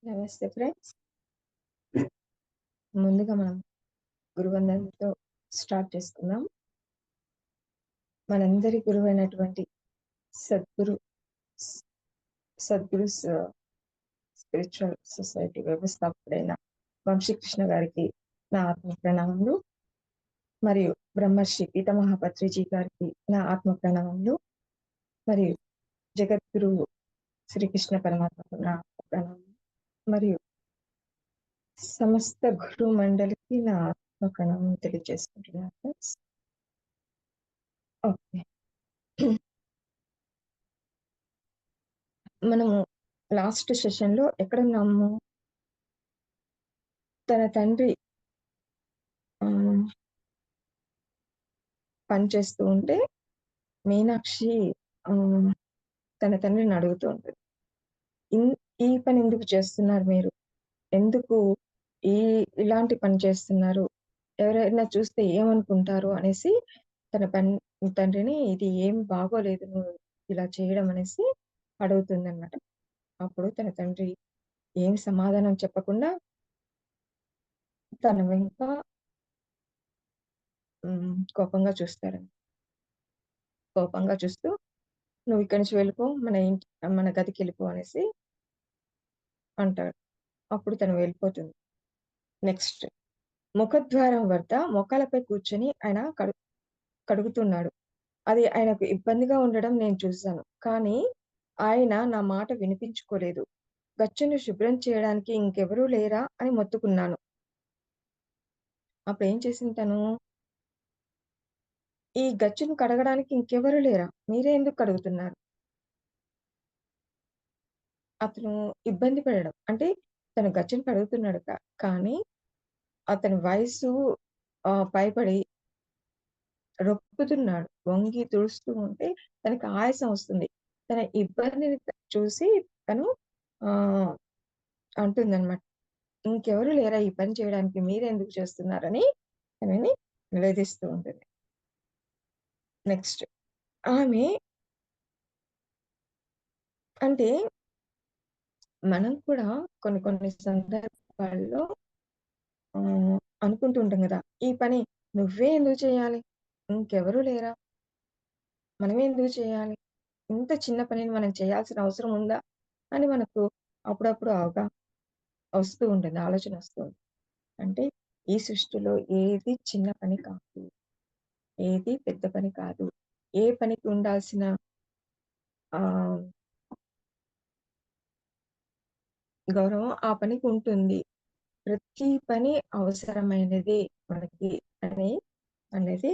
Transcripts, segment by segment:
నమస్తే ఫ్రెండ్స్. ముందుగా మనం గురువందనతో స్టార్ట్ చేసుకుందాం. మనందరి గురువైనటువంటి సద్గురు స్ సద్గురు స్పిరిచువల్ సొసైటీ వ్యవస్థాపకుడైన వంశీకృష్ణ గారికి నా ఆత్మ ప్రణామములు. మరియు బ్రహ్మర్షి పితామహ పత్రిజీ గారికి నా ఆత్మ ప్రణామములు. మరియు జగద్గురువు శ్రీకృష్ణ పరమాత్మకు నా ఆత్మ ప్రణామములు. మరియు సమస్త గురు మండలికి నా ఆత్మ ప్రణామం తెలియజేసుకుంటున్నాను ఫ్రెండ్స్. ఓకే. మనము లాస్ట్ సెషన్‌లో ఎక్కడున్నాము? తన తండ్రి ఆహ్, పనిచేస్తూ ఉంటే మీనాక్షి ఆహ్, తన తండ్రిని అడుగుతూ ఉంటది. ఇన్ ఈ పని ఎందుకు చేస్తున్నారు మీరు? ఎందుకు ఈ ఇలాంటి పని చేస్తున్నారు? ఎవరైనా చూస్తే ఏమనుకుంటారు? అనేసి తన తండ్రిని ఇది ఏం బాగోలేదు నువ్వు ఇలా చేయడం అనేసి అడుగుతుందనమాట. అప్పుడు తన తండ్రి ఏం సమాధానం చెప్పకుండా తన వెంక కోపంగా చూస్తారండి. కోపంగా చూస్తూ "నువ్వు ఇక్కడి నుంచి వెళ్ళిపో. మన గదికెళ్ళిపో" అనేసి అంటాడు. అప్పుడు తను వెళ్ళిపోతుంది. నెక్స్ట్ ముఖద్వారం వద్ద మోకాళ్ళపై కూర్చొని ఆయన కడుగుతున్నాడు. అది ఆయనకు ఇబ్బందిగా ఉండడం నేను చూశాను. కానీ ఆయన నా మాట వినిపించుకోలేదు. గచ్చును శుభ్రం చేయడానికి ఇంకెవరూ లేరా అని మొత్తుకున్నాను. అప్పుడేం చేసింది తను? ఈ గచ్చును కడగడానికి ఇంకెవరు లేరా? మీరే ఎందుకు కడుగుతున్నారు? అతను ఇబ్బంది పడడం. అంటే తను గచ్చును కడుగుతున్నాడు కానీ అతని వయసు పైబడి రొప్పుతున్నాడు. వంగి తుడుస్తూ ఉంటే తనకి ఆయాసం వస్తుంది. తన ఇబ్బందిని చూసి తను ఆహ్, అంటుందనమాట. ఇంకెవరు లేరా ఈ పని చేయడానికి మీరెందుకు చేస్తున్నారని తనని నిలదీస్తూ ఉంటుంది. నెక్స్ట్ ఆమె అంటే మనం కూడా కొన్ని కొన్ని సందర్భాల్లో అనుకుంటూ ఉంటాం గదా! ఈ పని నువ్వే ఎందుకు చేయాలి? ఇంకెవరు లేరా? మనమే ఎందుకు చేయాలి? ఇంత చిన్న పనిని మనం చేయాల్సిన అవసరం ఉందా? అని మనకు అప్పుడప్పుడు వస్తూ ఉంటుంది. ఆలోచన వస్తూ ఉంటుంది. అంటే ఈ సృష్టిలో ఏది చిన్న పని కాదు. ఏది పెద్ద పని కాదు. ఏ పనికి ఉండాల్సిన ఆహ్, గౌరవం ఆ పనికి ఉంటుంది. ప్రతి పని అవసరమైనదే మనకి అని అనేది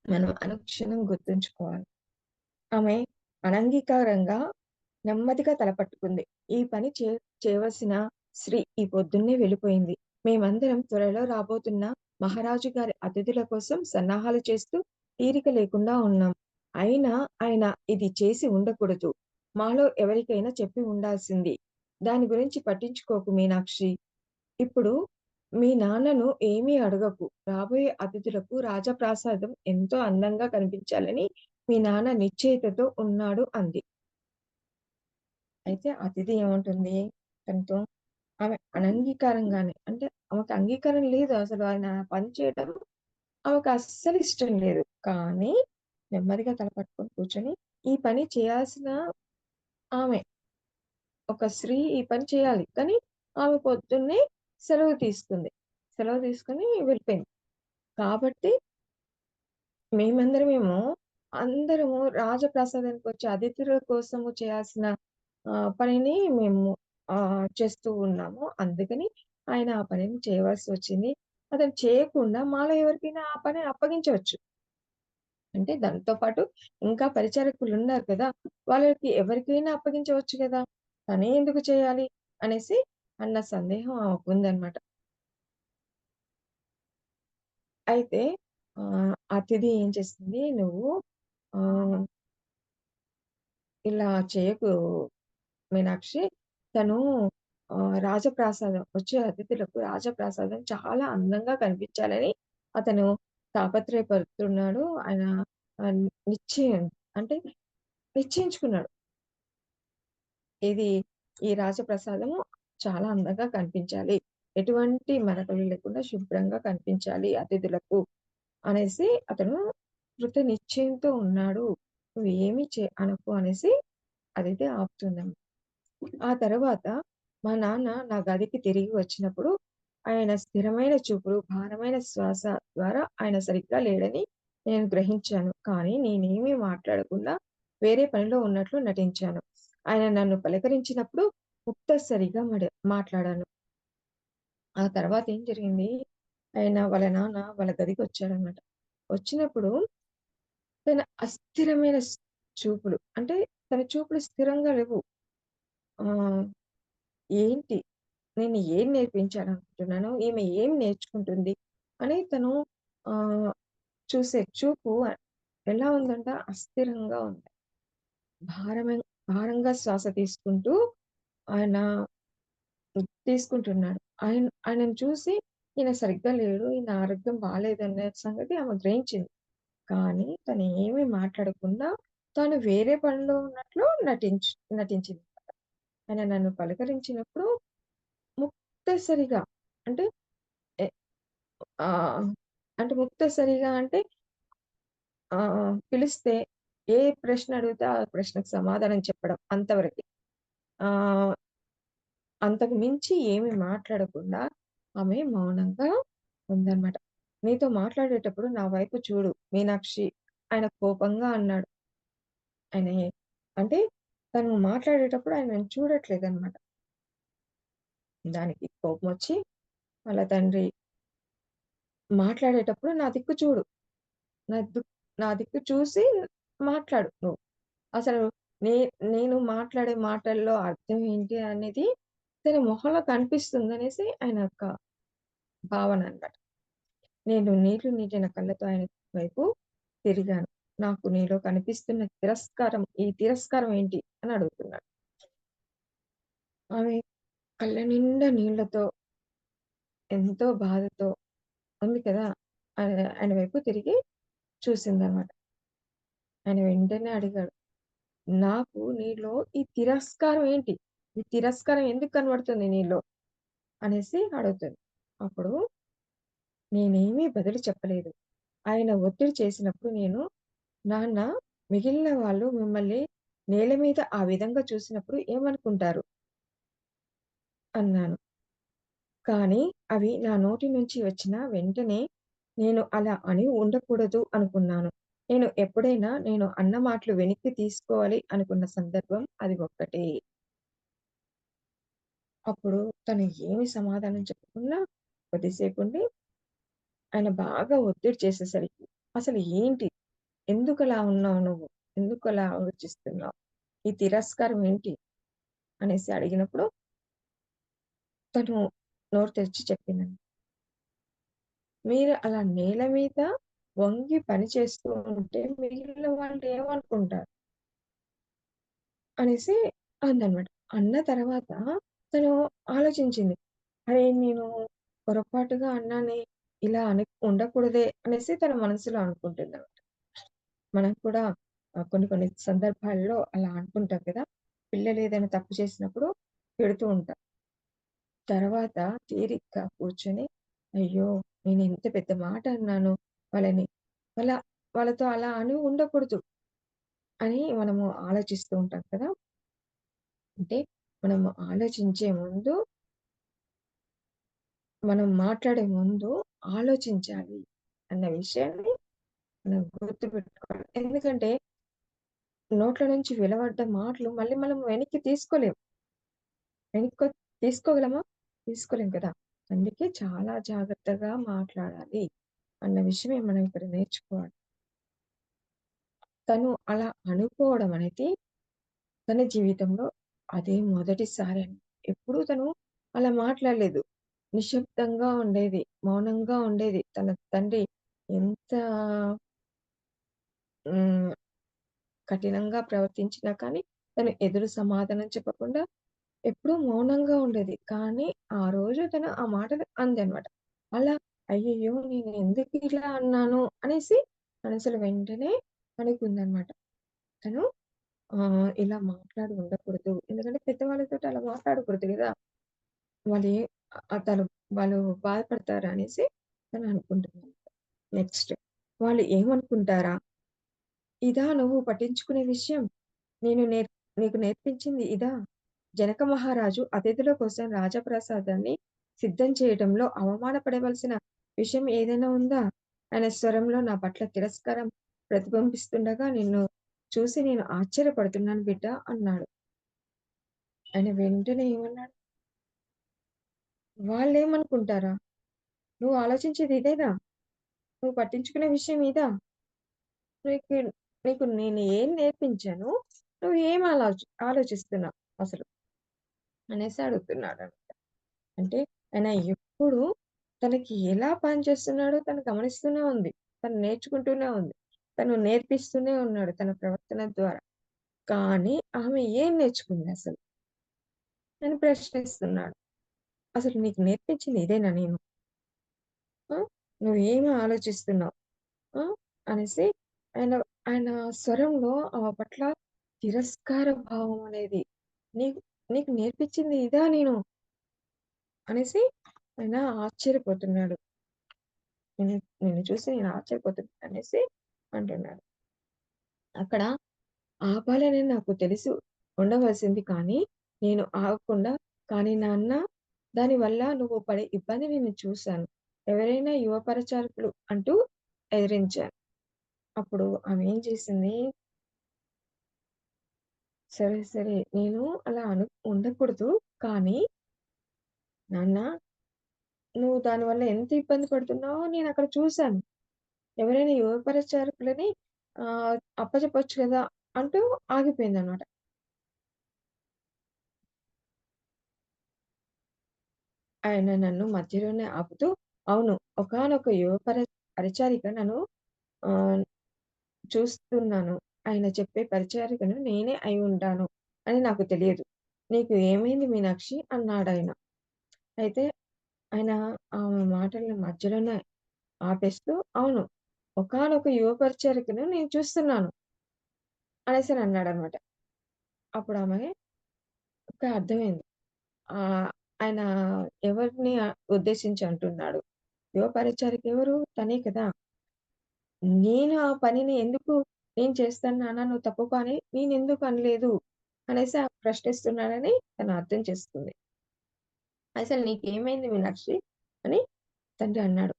మనం అనుక్షణం గుర్తుంచుకోవాలి. ఆమె అనంగీకారంగా నెమ్మదిగా తలపట్టుకుంది. ఈ పని చేయవలసిన స్త్రీ ఈ పొద్దున్నే వెళ్ళిపోయింది. మేమందరం త్వరలో రాబోతున్న మహారాజు గారి అతిథుల కోసం సన్నాహాలు చేస్తూ తీరిక లేకుండా ఉన్నాం. అయినా ఆయన ఇది చేసి ఉండకూడదు. మాలో ఎవరికైనా చెప్పి ఉండాల్సింది. దాని గురించి పట్టించుకోకు మీనాక్షి. ఇప్పుడు మీ నాన్నను ఏమీ అడగకు. రాబోయే అతిథులకు రాజప్రాసాదం ఎంతో అందంగా కనిపించాలని మీ నాన్న నిశ్చయితతో ఉన్నాడు అంది. అయితే అతిథి ఏమంటుంది తనతో, ఆమె అనంగీకారంగానే అంటే ఆమెకు అంగీకారం లేదు అసలు ఆయన పని చేయడం ఆమెకు అస్సలు ఇష్టం లేదు. కానీ నెమ్మదిగా తల పట్టుకొని కూర్చొని ఈ పని చేయాల్సిన ఆమె. ఒక స్త్రీ ఈ పని చేయాలి. కానీ ఆమె పొద్దున్నే సెలవు తీసుకుంది. సెలవు తీసుకొని వెళ్ళిపోయింది. కాబట్టి మేమందరమేమో అందరము రాజప్రసాదానికొచ్చే అతిథుల కోసము చేయాల్సిన పనిని మేము చేస్తూ ఉన్నాము. అందుకని ఆయన ఆ పనిని చేయవలసి వచ్చింది. అతను చేయకుండా మాలో ఎవరికైనా ఆ పని అప్పగించవచ్చు. అంటే దాంతో పాటు ఇంకా పరిచారకులున్నారు కదా! వాళ్ళకి ఎవరికైనా అప్పగించవచ్చు గదా! తనే ఎందుకు చేయాలి? అనేసి అన్న సందేహం ఆమెకుందనమాట. అయితే అతిథి ఏం చేసింది, "నువ్వు ఆహ్, ఇలా చేయకు మీనాక్షి. తను రాజప్రాసాదం వచ్చే అతిథులకు రాజప్రాసాదం చాలా అందంగా కనిపించాలని అతను తాపత్రయపడుతున్నాడు. ఆయన ఆహ్, నిశ్చయం అంటే నిశ్చయించుకున్నాడు. ఏది ఈ రాజప్రసాదము చాలా అందంగా కనిపించాలి. ఎటువంటి మరకలు లేకుండా శుభ్రంగా కనిపించాలి అతిథులకు అనేసి అతను కృత నిశ్చయంతో ఉన్నాడు. నువ్వేమి అనకు అనేసి అదైతే ఆపుతుందన్నమాట. ఆ తర్వాత మా నాన్న నా గదికి తిరిగి వచ్చినప్పుడు ఆయన స్థిరమైన చూపులు, భారమైన శ్వాస ద్వారా ఆయన సరిగ్గా లేడని నేను గ్రహించాను. కానీ నేనేమీ మాట్లాడకుండా వేరే పనిలో ఉన్నట్లు నటించాను. ఆయన నన్ను పలకరించినప్పుడు ముక్తసరిగా మాట్లాడాను. ఆ తర్వాత ఏం జరిగింది, ఆయన వాళ్ళ నాన్న వాళ్ళ గదికొచ్చాడనమాట. వచ్చినప్పుడు తన అస్థిరమైన చూపులు అంటే తన చూపులు స్థిరంగా లేవు. ఆహ్, ఏంటి? నేను ఏం నేర్పించాలనుకుంటున్నాను? ఈమె ఏం నేర్చుకుంటుంది? అని తను ఆహ్, చూసే చూపు ఎలా ఉందంట? అస్థిరంగా ఉంది. భారమే భారంగా శ్వాస తీసుకుంటూ ఆయన తీసుకుంటున్నాడు. ఆయనను చూసి ఈయన సరిగ్గా లేడు. ఈయన ఆరోగ్యం బాలేదనే సంగతి ఆమె గ్రహించింది. కానీ తను ఏమి మాట్లాడకుండా తాను వేరే పనిలో ఉన్నట్లు నటించింది. ఆయన నన్ను పలకరించినప్పుడు ముక్తసరిగా అంటే ఎ ఆహ్, అంటే ముక్తసరిగా అంటే పిలిస్తే ఏ ప్రశ్న అడిగితే ఆ ప్రశ్నకు సమాధానం చెప్పడం అంతవరకే. ఆహ్, అంతకు మించి ఏమి మాట్లాడకుండా ఆమె మౌనంగా ఉందన్నమాట. "నీతో మాట్లాడేటప్పుడు నా వైపు చూడు మీనాక్షి" ఆయన కోపంగా అన్నాడు. ఆయన అంటే తను మాట్లాడేటప్పుడు ఆయనను చూడట్లేదన్నమాట. దానికి కోపమొచ్చి వాళ్ళ తండ్రి "మాట్లాడేటప్పుడు నా దిక్కు చూడు. నా దు నా దిక్కు చూసి మాట్లాడు నువ్వు. అసలు నే నేను మాట్లాడే మాటల్లో అర్థం ఏంటి అనేది తన మొహంలో కనిపిస్తుందనేసి ఆయన యొక్క భావన అన్నమాట. నేను నీళ్లు నిండిన కళ్ళతో ఆయన వైపు తిరిగాను. నాకు నీలో కనిపిస్తున్న ఈ తిరస్కారం ఏంటి? అని అడుగుతున్నాడు. ఆమె కళ్ళ నిండా నీళ్లతో ఎంతో బాధతో ఉంది కదా! ఆయన వైపు తిరిగి చూసిందన్నమాట. ఆయన వెంటనే అడిగాడు. నాకు నీలో ఈ తిరస్కారం ఏంటి? ఈ తిరస్కారం ఎందుకు కనబడుతుంది నీలో? అనేసి అడుగుతుంది. అప్పుడు నేనేమీ బదులు చెప్పలేదు. ఆయన ఒత్తిడి చేసినప్పుడు నేను, "నాన్న మిగిలిన వాళ్ళు మిమ్మల్ని నేల మీద ఆ విధంగా చూసినప్పుడు ఏమనుకుంటారు?" అన్నాను. కానీ అవి నా నోటి నుంచి వచ్చిన వెంటనే నేను అలా అని ఉండకూడదు అనుకున్నాను. నేను అన్న మాటలు వెనక్కి తీసుకోవాలి అనుకున్న సందర్భం అది ఒక్కటే. అప్పుడు తను ఏమి సమాధానం చెప్పకుండా కొద్దిసేపుండి ఆయన బాగా ఒత్తిడి చేసేసరికి, "అసలు ఏంటి? ఎందుకలా ఉన్నావు నువ్వు? ఎందుకలా ఆలోచిస్తున్నావు? ఈ తిరస్కారం ఏంటి?" అనేసి అడిగినప్పుడు తను నోరు తెరిచి చెప్పిందండి. "మీరు అలా నేల మీద వంగి పని చేస్తూ ఉంటే మిగిలిన వాళ్ళు ఏమనుకుంటారు?" అనేసి అందనమాట. అన్న తర్వాత తను ఆలోచించింది. అరే! నేను పొరపాటుగా అన్నానే, ఇలా అని ఉండకూడదే అనేసి తన మనసులో అనుకుంటుందనమాట. మనం కూడా కొన్ని కొన్ని సందర్భాల్లో అలా అనుకుంటాం కదా! పిల్లలు ఏదైనా తప్పు చేసినప్పుడు తిడుతూ ఉంటాం. తర్వాత తీరిగ్గా కూర్చొని, అయ్యో! నేను ఇంత పెద్ద మాట అన్నాను వాళ్ళని. వాళ్ళ వాళ్ళతో అలా అని ఉండకూడదు అని మనము ఆలోచిస్తూ ఉంటాం కదా! అంటే మనము ఆలోచించే ముందు, మనం మాట్లాడే ముందు ఆలోచించాలి అన్న విషయాన్ని మనం గుర్తుపెట్టుకోవాలి. ఎందుకంటే నోట్ల నుంచి వెలువడ్డ మాటలు మళ్ళీ మనం వెనక్కి తీసుకోలేం. వెనక్కి తీసుకోగలమా? తీసుకోలేం కదా! అందుకే చాలా జాగ్రత్తగా మాట్లాడాలి అన్న విషయమే మనం ఇక్కడ నేర్చుకోవాలి. తను అలా అనుకోవడం అనేది తన జీవితంలో అదే మొదటిసారండి. ఎప్పుడూ తను అలా మాట్లాడలేదు. నిశ్శబ్దంగా ఉండేది. మౌనంగా ఉండేది. తన తండ్రి ఎంత హ్మ్. కఠినంగా ప్రవర్తించినా కానీ, తను ఎదురు సమాధానం చెప్పకుండా ఎప్పుడూ మౌనంగా ఉండేది. కానీ, ఆ రోజు తను ఆ మాటలు అందనమాట. అలా అయ్యయ్యో! నేనెందుకు ఇలా అన్నాను అనేసి మనసులో వెంటనే అనుకుందనమాట. తను ఇలా మాట్లాడి ఉండకూడదు. ఎందుకంటే పెద్దవాళ్ళతోటి అలా మాట్లాడకూడదు గదా! వాళ్ళు ఏ తను వాళ్ళు బాధపడతారనేసి తను అనుకుంటున్నాను. నెక్స్ట్ వాళ్ళు ఏమనుకుంటారా? ఇదా నువ్వు పట్టించుకునే విషయం? నేను నీకు నేర్పించింది ఇదా? జనక మహారాజు అతిథుల కోసం రాజప్రసాదాన్ని సిద్ధం చేయడంలో అవమానపడవలసిన విషయం ఏదైనా ఉందా? ఆయన స్వరంలో నా పట్ల తిరస్కారం ప్రతిబింబిస్తుండగా నిన్ను చూసి నేను ఆశ్చర్యపడుతున్నాను బిడ్డ అన్నాడు. ఆయన వెంటనే ఏమన్నాడు? వాళ్ళేమనుకుంటారా? నువ్వు ఆలోచించేది ఇదేనా? నువ్వు పట్టించుకునే విషయం ఇదా? నీకు నీకు నేను ఏం నేర్పించాను? నువ్వు ఏం ఆలోచిస్తున్నావు అసలు? అనేసి అడుగుతున్నాడు. అంటే ఆయన ఎప్పుడు తనకి ఎలా పని చేస్తున్నాడో తను గమనిస్తూనే ఉంది. తను నేర్చుకుంటూనే ఉంది. తను నేర్పిస్తూనే ఉన్నాడు తన ప్రవర్తన ద్వారా. కానీ ఆమె ఏం నేర్చుకుంది అసలు? అని ప్రశ్నిస్తున్నాడు. అసలు నీకు నేర్పించింది ఇదేనా నేను? ఆ! నువ్వేమి ఆలోచిస్తున్నావు? ఆ! అనేసి ఆయన ఆయన స్వరంలో ఆమె పట్ల తిరస్కార భావం అనేది నీకు నీకు నేర్పించింది ఇదా నేను? అనేసి ఆయన ఆశ్చర్యపోతున్నాడు. నిన్ను నిన్ను చూసి నేను ఆశ్చర్యపోతున్నా అనేసి అంటున్నాడు. అక్కడ ఆపాలని నాకు తెలుసు ఉండవలసింది కానీ, నేను ఆగకుండా కానీ నాన్న దానివల్ల నువ్వు పడే ఇబ్బంది నేను చూశాను. ఎవరైనా యువ పరిచారకులు అంటూ ఎదిరించాను. అప్పుడు ఆమె ఏం చేసింది, సరే, సరే నేను అలా ఉండకూడదు. కానీ నాన్న నువ్వు దానివల్ల ఎంత ఇబ్బంది పడుతున్నావో నేనక్కడ చూశాను. ఎవరైనా యువ పరిచారకులని అప్పజెప్పొచ్చు కదా! అంటూ ఆగిపోయిందనమాట. ఆయన నన్ను మధ్యలోనే ఆపుతూ, అవును. ఒకానొక యువ పరిచారిక నన్ను ఆహ్, చూస్తున్నాను. ఆయన చెప్పే పరిచారికను నేనే అయ్యుంటాను అని నాకు తెలియదు. నీకు ఏమైంది మీనాక్షి అన్నాడాయన. అయితే ఆయన ఆమె మాటల్ని మధ్యలోనే ఆపేస్తూ, అవును. ఒకానొక యువ పరిచారికను నేను చూస్తున్నాను అనేసని అన్నాడనమాట. అప్పుడామె అర్థమైంది. ఆయన ఎవరిని ఉద్దేశించి అంటున్నాడు. యువ పరిచారిక ఎవరు? తనే కదా! నేను ఆ పనిని నేను చేస్తాను నాన్న నువ్వు తప్పుకో అని నేనెందుకు అనలేదు అనేసి ఆమె ప్రశ్నిస్తున్నాడని తను అర్థం చేసుకుంది. అసలు నీకేమైంది మీనాక్షి అని తండ్రి అన్నాడు.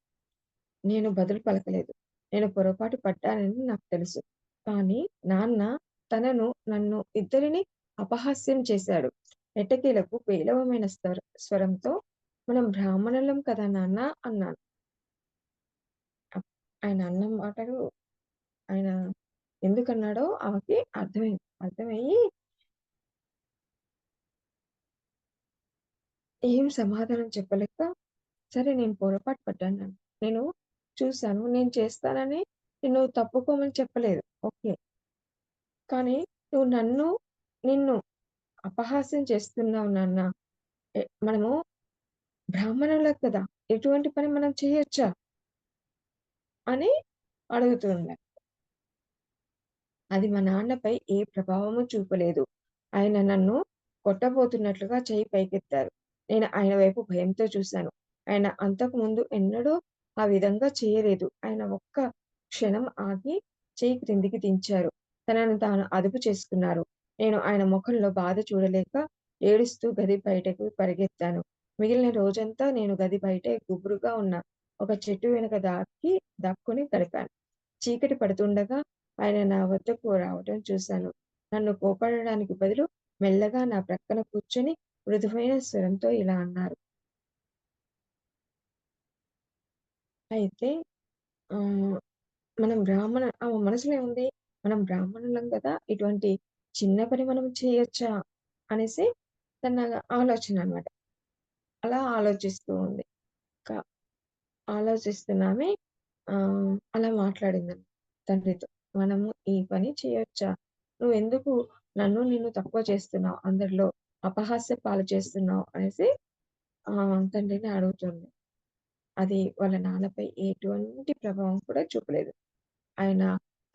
నేను బదులు పలకలేదు. నేను పొరపాటు పడ్డానని నాకు తెలుసు. కానీ నాన్న నన్ను ఇద్దరిని అపహాస్యం చేశాడు. ఎట్టకేలకు పేలవమైన స్వరంతో మనం బ్రాహ్మణులం కదా నాన్న అన్నాను. అప్ ఆయన అన్న మాటలు ఆయన ఎందుకన్నాడో ఆమెకి అర్థమైంది. అర్థమయ్యి ఏం సమాధానం చెప్పలేక, సరే నేను పొరపాటు పడ్డాను. నేను చూసాను. నేను చేస్తానని నిన్ను తప్పుకోమని చెప్పలేదు. ఓకే. కానీ నువ్వు నిన్ను అపహాస్యం చేస్తున్నావు నాన్న. మనము బ్రాహ్మణులం కదా! ఎటువంటి పని మనం చేయొచ్చా? అని అడుగుతుంది. అది మా నాన్నపై ఏ ప్రభావము చూపలేదు. ఆయన నన్ను కొట్టబోతున్నట్లుగా చెయ్యి పైకెత్తారు. నేను ఆయన వైపు భయంతో చూశాను. ఆయన అంతకుముందు ఎన్నడూ ఆ విధంగా చేయలేదు. ఆయన ఒక్క క్షణం ఆగి చెయ్యి క్రిందికి దించారు. తనను తాను అదుపు చేసుకున్నారు. నేను ఆయన మొఖంలో బాధ చూడలేక ఏడుస్తూ గది బయటకు పరిగెత్తాను. మిగిలిన రోజంతా నేను గది బయటే గుబురుగా ఉన్న ఒక చెట్టు వెనక దాక్కుని గడిపాను. చీకటి పడుతుండగా ఆయన నా వద్దకు రావటం చూశాను. నన్ను కోపడడానికి బదులు మెల్లగా నా ప్రక్కన కూర్చొని మృదువైన స్వరంతో ఇలా అన్నారు. అయితే ఆహ్, ఆమె మనసులో ఏముంది? మనం బ్రాహ్మణులం గదా! ఇటువంటి చిన్న పని మనం చేయొచ్చా? అనేసి తన ఆలోచన అన్నమాట. అలా ఆలోచిస్తూ ఉంది. క ఆలోచిస్తున్నామె అలా మాట్లాడిందండి తండ్రితో. మనము ఈ పని చేయొచ్చా? నువ్వెందుకు నిన్ను తక్కువ చేస్తున్నావు? అందరిలో అపహాస్య పాలు చేస్తున్నావు అనేసి తండ్రిని అడుగుతుంది. అది వాళ్ళ నాన్నపై ఎటువంటి ప్రభావం కూడా చూపలేదు. ఆయన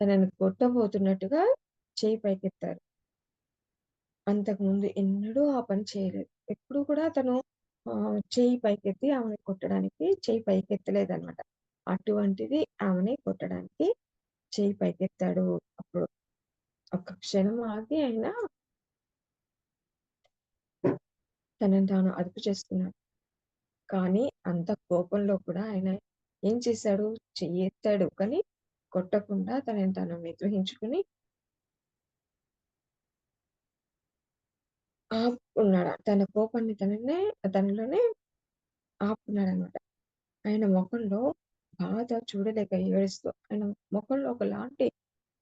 తనని కొట్టబోతున్నట్టుగా చెయ్యి పైకెత్తారు. అంతకుముందు ఎన్నడూ ఆ పని చేయలేదు. ఎప్పుడు కూడా తను చెయ్యి పైకెత్తి ఆమెని కొట్టడానికి చెయ్యి పైకెత్తలేదనమాట. అటువంటిది ఆమెని కొట్టడానికి చెయ్యి పైకెత్తాడు. అప్పుడు ఒక్క క్షణం ఆగి ఆయన తనని తాను అదుపు చేసుకున్నాడు. కానీ అంత కోపంలో కూడా ఆయన ఏం చేశాడు? చెయ్యెత్తాడు. కానీ కొట్టకుండా తనని తాను నిగ్రహించుకొని ఆపుకున్నాడు. తన కోపాన్ని తనలోనే ఆపుకున్నాడనమాట. ఆయన మొఖంలో బాధ చూడలేక ఏడుస్తూ ఆయన మొఖంలో ఒకలాంటి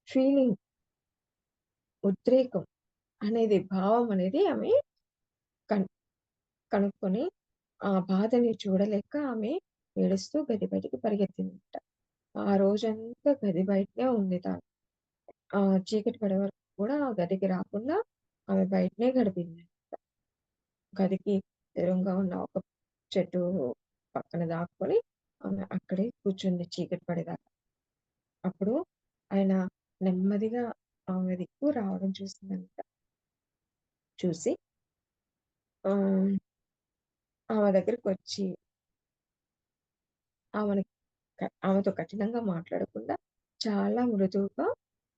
ఫీలింగ్, ఉద్రేకం అనేది భావం అనేది ఆమె కన్ కనుక్కొని ఆ బాధని చూడలేక ఆమె ఏడుస్తూ గది బయటికి పరిగెత్తిందట. ఆ రోజంతా గది బయటనే ఉంది తాను. చీకటి పడే వరకు కూడా ఆ గదికి రాకుండా ఆమె బయటనే గడిపింది. గదికి ఎదురుంగా ఉన్న ఒక చెట్టు పక్కన దాక్కొని ఆమె అక్కడే కూర్చుంది చీకటి పడేదాకా. అప్పుడు ఆయన నెమ్మదిగా ఆమె దిక్కు రావడం చూసిందంట. చూసి ఆహ్, ఆమె దగ్గరికొచ్చి ఆమెని ఆమెతో కఠినంగా మాట్లాడకుండా చాలా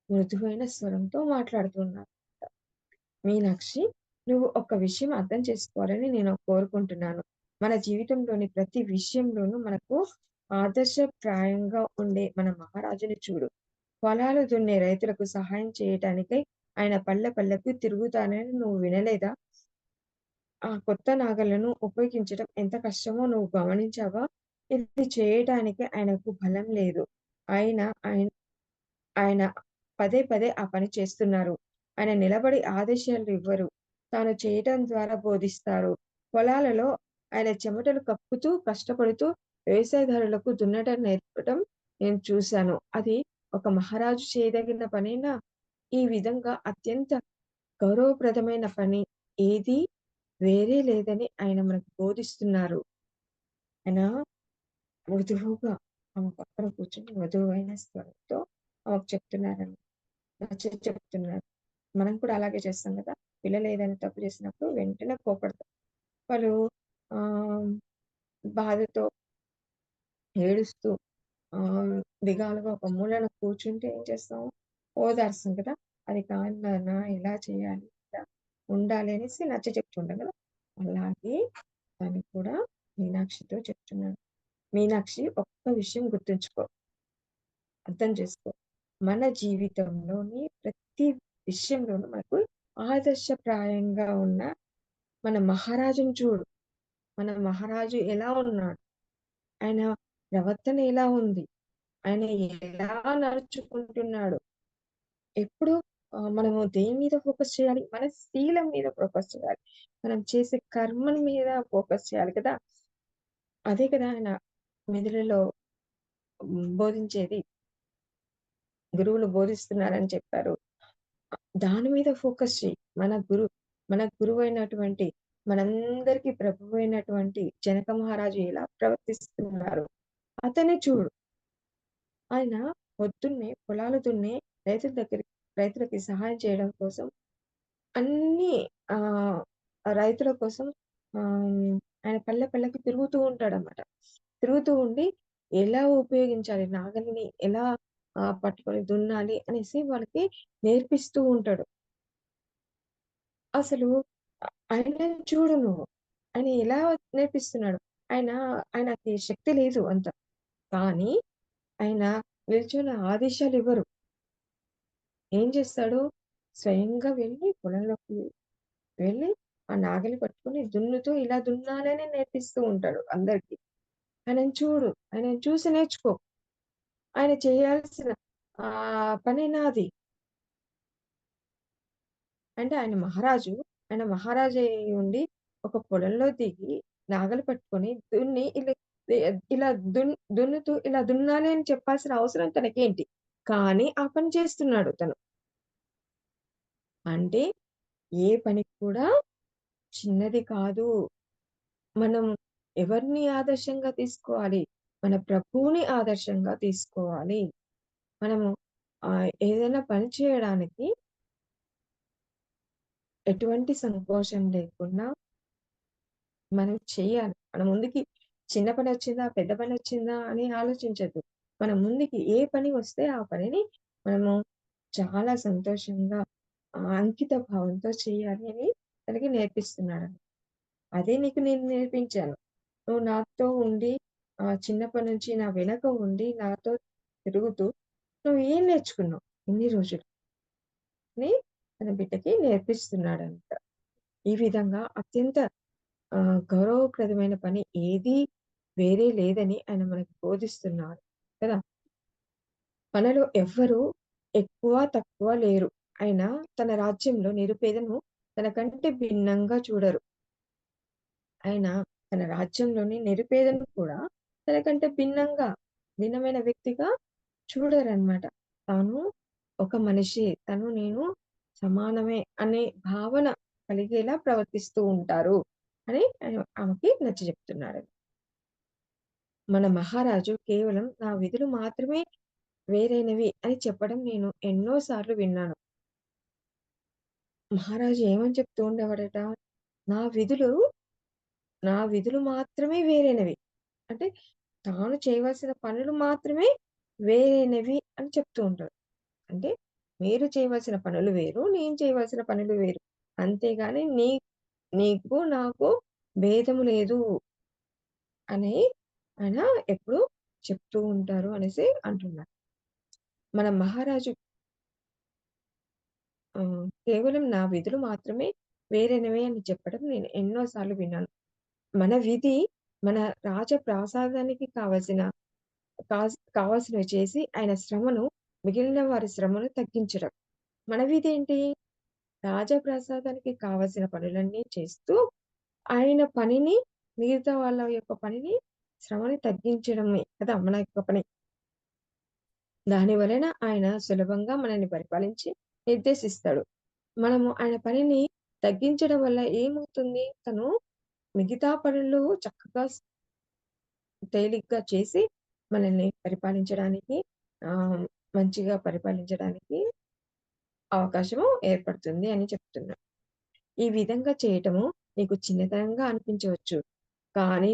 మృదువైన స్వరంతో మాట్లాడుతున్నారు. మీనాక్షి, నువ్వు ఒక విషయం అర్థం చేసుకోవాలని నేను కోరుకుంటున్నాను. మన జీవితంలోని ప్రతి విషయంలోనూ మనకు ఆదర్శప్రాయంగా ఉండే మన మహారాజుని చూడు. పొలాలు దున్నే రైతులకు సహాయం చేయటానికై ఆయన పల్లె పల్లెకు తిరుగుతానని నువ్వు వినలేదా? ఆ కొత్త నాగళ్లను ఉపయోగించడం ఎంత కష్టమో నువ్వు గమనించావా? ఇది చేయటానికి ఆయనకు బలం లేదు. అయినా ఆయన పదే పదే ఆ పని చేస్తున్నారు. ఆయన నిలబడి ఆదేశాలివ్వరు. తాను చేయటం ద్వారా బోధిస్తారు. పొలాలలో ఆయన చెమటలు కక్కుతూ, కష్టపడుతూ వ్యవసాయదారులకు దున్నటం నేర్పటం నేను చూశాను. అది ఒక మహారాజు చేయదగిన పనేనా? ఈ విధంగా అత్యంత గౌరవప్రదమైన పని ఏదీ వేరే లేదని ఆయన మనకు బోధిస్తున్నారు. ఆయన మృదువుగా ఆమె పక్కన కూర్చొని మృదువైన స్వరంతో ఆమెకు చెప్తున్నారనమాట. చెప్తున్నారు. మనం కూడా అలాగే చేస్తాం గదా! పిల్లలు ఏదైనా తప్పు చేసినప్పుడు వెంటనే కోపడతాం. వాళ్ళు ఆహ్, బాధతో ఏడుస్తూ దిగాలుగా ఒక మూలన కూర్చుంటే ఏం చేస్తాం? ఓదారుస్తాం కదా! అది కాదు నాన్న ఇలా చేయాలి, ఇలా ఉండాలి అనేసి నచ్చచెప్తుంటాం కదా! అలాగే తను కూడా మీనాక్షితో చెప్తున్నాడు. మీనాక్షి ఒక్క విషయం గుర్తుంచుకో. అర్థం చేసుకో. మన జీవితంలోని ప్రతి విషయంలోనూ మనకు ఆదర్శప్రాయంగా ఉన్న మన మహారాజుని చూడు. మన మహారాజు ఎలా ఉన్నాడు? ఆయన ప్రవర్తన ఎలా ఉంది? ఆయన ఎలా నడుచుకుంటున్నాడు? ఎప్పుడు మనము దేని మీద ఫోకస్ చేయాలి? మన శీలం మీద ఫోకస్ చేయాలి. మనం చేసే కర్మల మీద ఫోకస్ చేయాలి కదా! అదే కదా ఆయన మెదడులో బోధించేది. గురువులు బోధిస్తున్నారని చెప్పారు. దాని మీద ఫోకస్ చెయ్యి. మన గురువైనటువంటి మనందరికీ ప్రభువైనటువంటి జనక మహారాజు ఎలా ప్రవర్తిస్తున్నారు. అతన్ని చూడు. ఆయన పొద్దున్నే పొలాలు దున్నే రైతుల దగ్గరికి రైతులకి సహాయం చేయడం కోసం అన్నీ ఆహ్, రైతుల కోసం ఆయన పల్లె పల్లెకి తిరుగుతూ ఉంటాడన్నమాట. తిరుగుతూ ఉండి ఎలా ఉపయోగించాలి నాగలిని ఎలా పట్టుకొని దున్నాలి అనేసి వాళ్ళకి నేర్పిస్తూ ఉంటాడు. అసలు ఆయనని చూడు నువ్వు. ఆయన ఎలా నేర్పిస్తున్నాడు. ఆయన ఆయనకి శక్తి లేదు అంత. కానీ ఆయన నిల్చొని ఆదేశాలివ్వరు. ఏం చేస్తాడు? స్వయంగా వెళ్లి పొలంలోకి వెళ్లి ఆ నాగలి పట్టుకొని దున్నుతూ ఇలా దున్నాలని నేర్పిస్తూ ఉంటాడు అందరికి. ఆయనను చూడు. ఆయనను చూసి నేర్చుకో. ఆయన చేయాల్సిన పనేనా అది. అంటే ఆయన మహారాజు. ఆయన మహారాజయ్యి ఉండి ఒక పొలంలో దిగి నాగలి పట్టుకొని దున్ని ఇలా దున్నుతూ ఇలా దున్నాలి అని చెప్పాల్సిన అవసరం తనకేంటి? కానీ ఆ పని చేస్తున్నాడు తను. అంటే ఏ పని కూడా చిన్నది కాదు. మనం ఎవరిని ఆదర్శంగా తీసుకోవాలి? మన ప్రభువుని ఆదర్శంగా తీసుకోవాలి. మనము ఏదైనా పని చేయడానికి ఎటువంటి సంకోచం లేకుండా మనం చెయ్యాలి. మన ముందుకి చిన్న పనొచ్చిందా? పెద్ద పనొచ్చిందా? అని ఆలోచించొద్దు. మన ముందుకి ఏ పని వస్తే ఆ పనిని మనము చాలా సంతోషంగా అంకిత భావంతో చేయాలి అని తనకి నేర్పిస్తున్నాడు. అదే నీకు నేను నేర్పించాను. నువ్వు నాతో ఉండి చిన్నప్పటి నుంచి నా వెనక ఉండి నాతో తిరుగుతూ నువ్వు ఏం నేర్చుకున్నావు ఇన్ని రోజులు అని తన బిడ్డకి నేర్పిస్తున్నాడంట. ఈ విధంగా అత్యంత గౌరవప్రదమైన పని ఏదీ వేరే లేదని ఆయన మనకు బోధిస్తున్నాడు కదా! మనలో ఎవ్వరు ఎక్కువ, తక్కువ లేరు. ఆయన తన రాజ్యంలో నిరుపేదను తనకంటే భిన్నంగా చూడరు. ఆయన తన రాజ్యంలోని నిరుపేదను కూడా తనకంటే భిన్నమైన వ్యక్తిగా చూడరనమాట. తాను ఒక మనిషి. నేను సమానమే అనే భావన కలిగేలా ప్రవర్తిస్తూ ఉంటారు అని ఆయన ఆమెకి నచ్చజెప్తున్నాడు. మన మహారాజు కేవలం నా విధులు మాత్రమే వేరైనవి అని చెప్పడం నేను ఎన్నో సార్లు విన్నాను. మహారాజు ఏమని చెప్తూ ఉండేవాడట? నా విధులు, నా విధులు మాత్రమే వేరైనవి. అంటే తాను చేయవలసిన పనులు మాత్రమే వేరైనవి అని చెప్తూ ఉంటాడు. అంటే మీరు చేయవలసిన పనులు వేరు. నేను చేయవలసిన పనులు వేరు. అంతేగాని నీకు నాకు భేదము లేదు అని ఆయన ఎప్పుడూ చెప్తూ ఉంటారు అనేసి అంటున్నారు. మన మహారాజు కేవలం నా విధులు మాత్రమే వేరైనవి అని చెప్పడం నేను ఎన్నో సార్లు విన్నాను. మన విధి మన రాజప్రాసాదానికి కావాల్సినవి చేసి ఆయన శ్రమను మిగిలిన వారి శ్రమను తగ్గించడం. మన విధేంటి? రాజప్రసాదానికి కావాల్సిన పనులన్నీ చేస్తూ, ఆయన పనిని మిగతా వాళ్ళ యొక్క పనిని, శ్రమని తగ్గించడమే కదా! మన యొక్క పని. దాని వలన ఆయన సులభంగా మనల్ని పరిపాలించి నిర్దేశిస్తాడు. మనము ఆయన పనిని తగ్గించడం వల్ల ఏమవుతుంది? తను మిగతా పనులు చక్కగా తేలిగ్గా చేసి మనల్ని పరిపాలించడానికి మంచిగా పరిపాలించడానికి అవకాశము ఏర్పడుతుంది అని చెప్తున్నా. ఈ విధంగా చేయటము నీకు చిన్నతనంగా అనిపించవచ్చు. కానీ